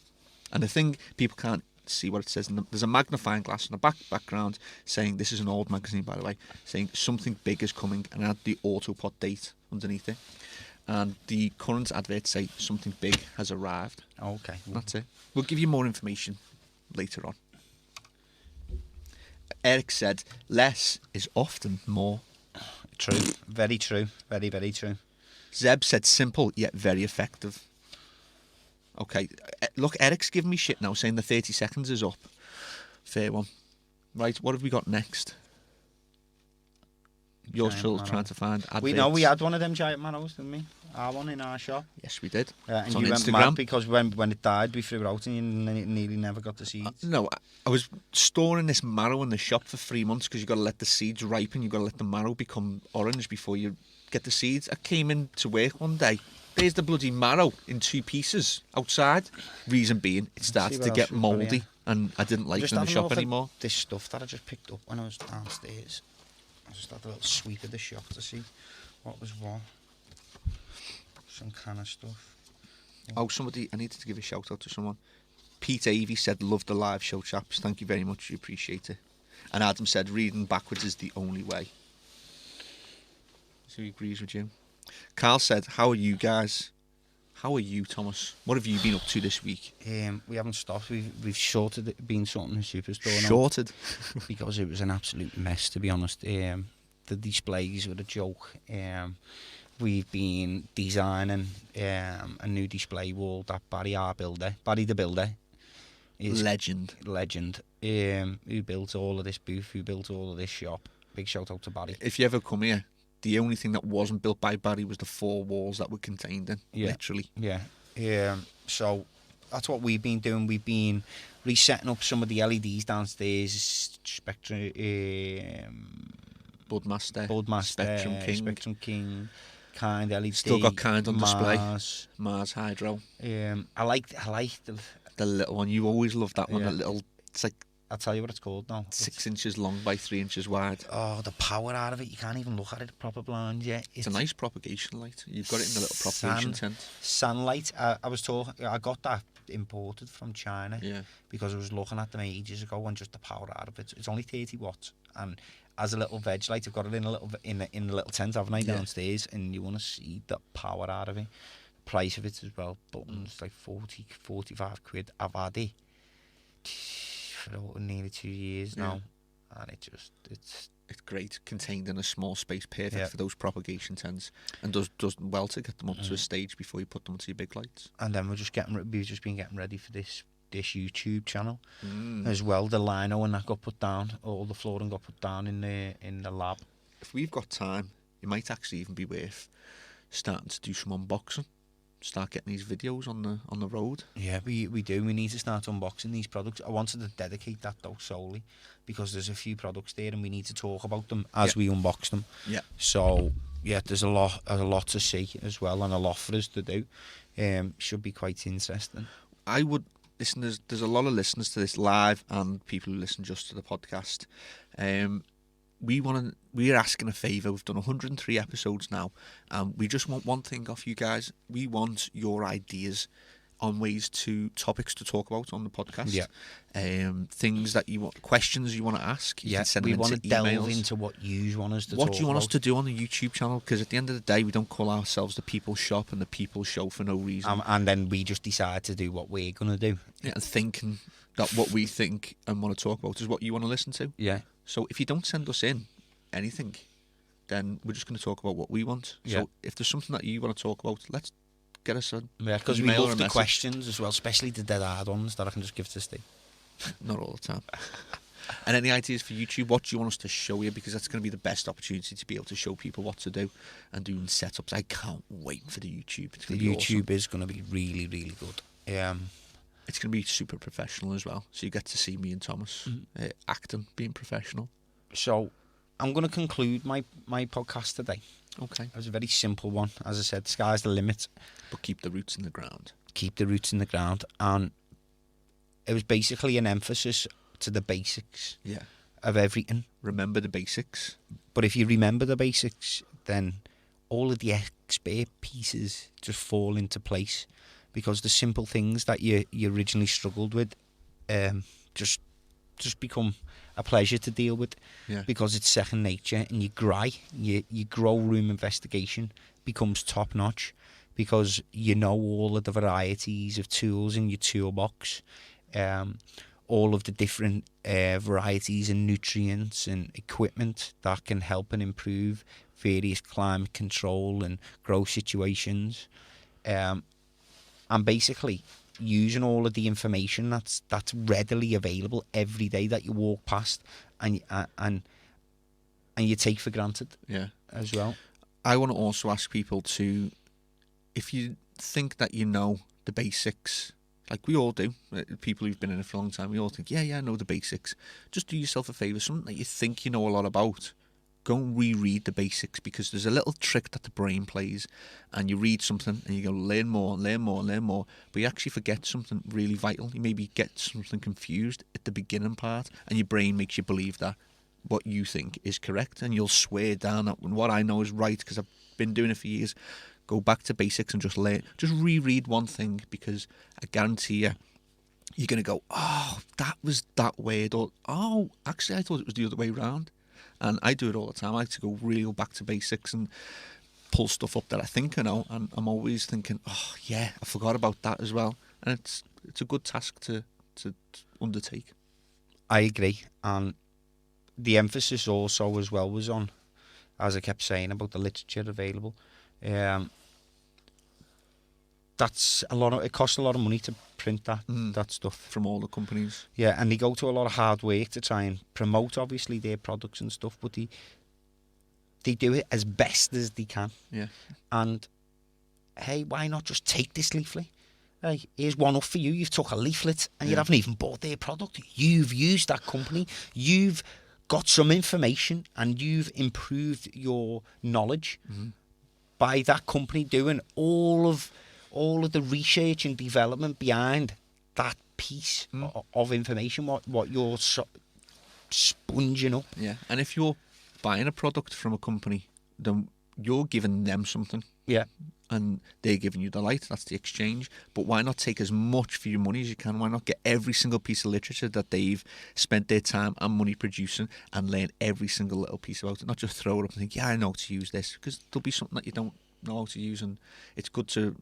And the thing people can't see what it says. There's a magnifying glass in the background saying, this is an old magazine, by the way, saying something big is coming, and add the AutoPot date underneath it. And the current adverts say something big has arrived. Okay. That's it. We'll give you more information later on. Eric said, less is often more. True. Very true. Very, very true. Zeb said, simple yet very effective. Okay. Look, Eric's giving me shit now, saying the 30 seconds is up. Fair one. Right, what have we got next? You're still trying to find adverts. We know we had one of them giant manos, didn't we? Our one in our shop. Yes, we did. And it's you on went Instagram. mad because when it died, we threw it out and you nearly never got the seeds. No, I was storing this marrow in the shop for 3 months because you've got to let the seeds ripen. You've got to let the marrow become orange before you get the seeds. I came in to work one day. There's the bloody marrow in 2 pieces outside. Reason being, it started to get mouldy and I didn't like it in the shop anymore. This stuff that I just picked up when I was downstairs. I just had a little sweep of the shop to see what was what. Some CANNA stuff. Oh, I needed to give a shout out to someone. Pete Avey said, love the live show, chaps. Thank you very much. We appreciate it. And Adam said, reading backwards is the only way. So he agrees with you. Carl said, how are you guys? How are you, Thomas? What have you been up to this week? We haven't stopped. We've shorted it, been sorting the superstore now. Shorted? Because it was an absolute mess, to be honest. The displays were a joke. We've been designing a new display wall that Barry the builder, is legend. Who built all of this booth, who built all of this shop. Big shout out to Barry. If you ever come here, the only thing that wasn't built by Barry was the 4 walls that were contained in, literally. Yeah. So that's what we've been doing. We've been resetting up some of the LEDs downstairs. Spectrum, Budmaster, Spectrum King, Kind LED. Still got Kind on display. Mars Hydro. I like the little one. You always loved that one. Yeah. That little. It's like. I'll tell you what it's called now. 6 inches long by 3 inches wide. Oh, the power out of it. You can't even look at it proper blind yet. It's a nice propagation light. You've got it in the little propagation tent. SANlight. I got that imported from China. Yeah. Because I was looking at them ages ago and just the power out of it. It's only 30 watts. And as a little veg light. I've got it in a little in a little tent, haven't I, downstairs? And you want to see the power out of it. Price of it as well. Buttons like 40, 45 quid. I've had it for nearly 2 years now, and it's great, contained in a small space, perfect for those propagation tents, and does well to get them up to a stage before you put them onto your big lights. And then we've just been getting ready for this YouTube channel as well. The lino and that got put down, all the flooring got put down in the lab. If we've got time, it might actually even be worth starting to do some unboxing. Start getting these videos on the road. Yeah, we do. We need to start unboxing these products. I wanted to dedicate that though solely because there's a few products there and we need to talk about them as we unbox them. Yeah. So there's a lot to see as well and a lot for us to do. Should be quite interesting. I would listen. There's a lot of listeners to this live and people who listen just to the podcast. We're asking a favour. We've done 103 episodes now, and we just want one thing off you guys. We want your ideas on topics to talk about on the podcast. Yeah. Things that you want, questions you want to ask. You can send them into emails. We want to delve into what you want us to talk about. What do you want us to do on the YouTube channel? Because at the end of the day, we don't call ourselves the People Shop and the People Show for no reason. And then we just decide to do what we're going to do. Yeah, and thinking that what we think and want to talk about is what you want to listen to. Yeah. So if you don't send us in anything, then we're just going to talk about what we want. Yeah. So if there's something that you want to talk about, let's get us a because we love the questions as well, especially the dead hard ones that I can just give to Steve. Not all the time. And any ideas for YouTube? What do you want us to show you? Because that's going to be the best opportunity to be able to show people what to do and doing setups. I can't wait for the YouTube. The YouTube awesome. Is going to be really, really good. It's going to be super professional as well. So you get to see me and Thomas acting, being professional. So I'm going to conclude my podcast today. Okay. It was a very simple one. As I said, sky's the limit. But keep the roots in the ground. Keep the roots in the ground. And it was basically an emphasis to the basics of everything. Remember the basics. But if you remember the basics, then all of the expert pieces just fall into place. Because the simple things that you originally struggled with just become a pleasure to deal with, because it's second nature, and your grow room investigation becomes top notch because you know all of the varieties of tools in your toolbox, all of the different varieties and nutrients and equipment that can help and improve various climate control and grow situations. And basically using all of the information that's readily available every day that you walk past and you take for granted as well. I want to also ask people to, if you think that you know the basics, like we all do, people who've been in it for a long time, we all think, I know the basics. Just do yourself a favour, something that you think you know a lot about. Go and reread the basics, because there's a little trick that the brain plays, and you read something and you go learn more, but you actually forget something really vital. You maybe get something confused at the beginning part, and your brain makes you believe that what you think is correct, and you'll swear down that what I know is right because I've been doing it for years. Go back to basics and just reread one thing, because I guarantee you're going to go, oh, that was that word, or oh, actually I thought it was the other way around. And I do it all the time. I like to go back to basics and pull stuff up that I think I know, and I'm always thinking, oh yeah, I forgot about that as well. And it's a good task to undertake. I agree, and the emphasis also as well was on, as I kept saying, about the literature available. That's a lot. It costs a lot of money to print that stuff from all the companies. Yeah, and they go to a lot of hard work to try and promote, obviously, their products and stuff. But they do it as best as they can. Yeah. And hey, why not just take this leaflet? Hey, here's one up for you. You've took a leaflet and you haven't even bought their product. You've used that company. You've got some information and you've improved your knowledge by that company doing all of the research and development behind that piece of information, what you're sponging up. Yeah, and if you're buying a product from a company, then you're giving them something. Yeah. And they're giving you the light. That's the exchange. But why not take as much for your money as you can? Why not get every single piece of literature that they've spent their time and money producing and learn every single little piece about it? Not just throw it up and think, yeah, I know how to use this, because there'll be something that you don't know how to use, and it's good to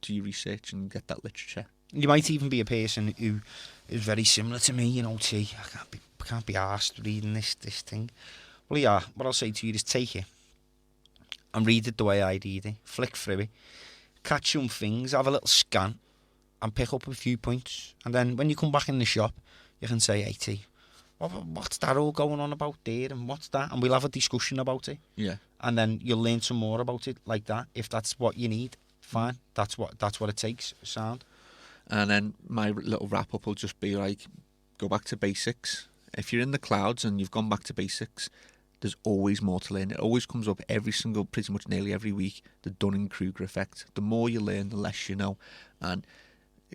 do your research and get that literature. You might even be a person who is very similar to me, you know, I can't be arsed reading this thing. Well, yeah, what I'll say to you is take it and read it the way I read it, flick through it, catch some things, have a little scan, and pick up a few points. And then when you come back in the shop, you can say, hey, T, what's that all going on about there, and what's that? And we'll have a discussion about it. Yeah. And then you'll learn some more about it like that. If that's what you need, fine. That's what it takes, sound. And then my little wrap-up will just be like, go back to basics. If you're in the clouds and you've gone back to basics, there's always more to learn. It always comes up pretty much nearly every week, the Dunning-Kruger effect. The more you learn, the less you know. And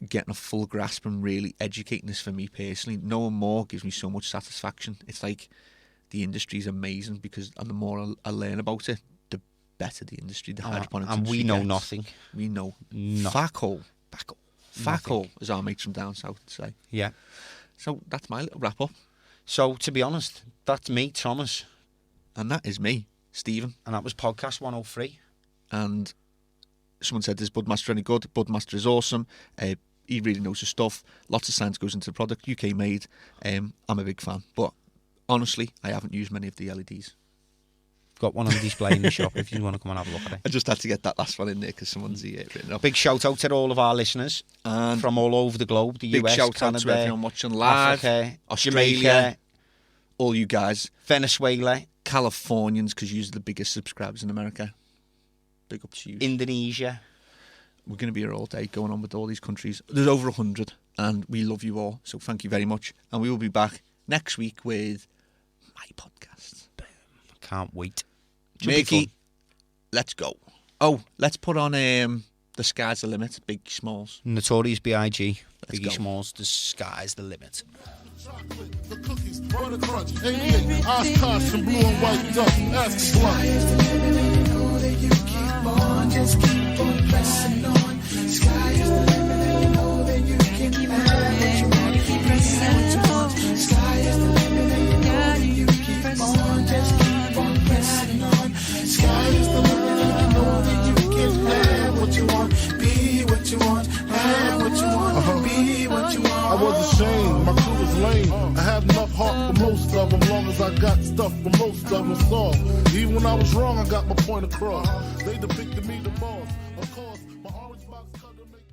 getting a full grasp and really educating this, for me personally, knowing more gives me so much satisfaction. It's like the industry's amazing, because and the more I learn about it, the better the industry, the hydroponics and industry we know gets. nothing. We know nothing. Fuck all, as our mates from down south would say. Yeah. So that's my little wrap-up. So, to be honest, that's me, Thomas. And that is me, Stephen. And that was podcast 103. And someone said, is Budmaster any good? Budmaster is awesome. He really knows his stuff. Lots of science goes into the product. UK made. I'm a big fan. But honestly, I haven't used many of the LEDs. Got one on display in the shop if you want to come and have a look at it. I just had to get that last one in there because someone's written up. Big shout out to all of our listeners and from all over the globe. The US, shout Canada, out to everyone watching live. Africa, Australia, Jamaica, all you guys. Venezuela. Californians, because you're the biggest subscribers in America. Big up to you. Indonesia. We're going to be here all day going on with all these countries. There's over 100 and we love you all. So thank you very much. And we will be back next week with my podcast. Can't wait. Mickey, let's go. Oh, let's put on The Sky's the Limit, Big Smalls. Notorious B.I.G. Let's Biggie go. Smalls, The Sky's the Limit. The cookies, butter crunch, 88, Oshkosh, and blue and white duck, ask the blunt. Know that you keep on, just keep on pressing on. Sky is the limit, know that you can have what you want, keep pressing on. Sky is the limit, know that you keep on, just keep on pressing on. Sky is the limit, know that you can have what you want, be what you want, have what you want, be what you want. I was ashamed, my crew was lame. I had enough heart for most of them, long as I got stuff for most of them soft. Even when I was wrong, I got my point across. They depicted me the boss. Of course, my orange box cut to make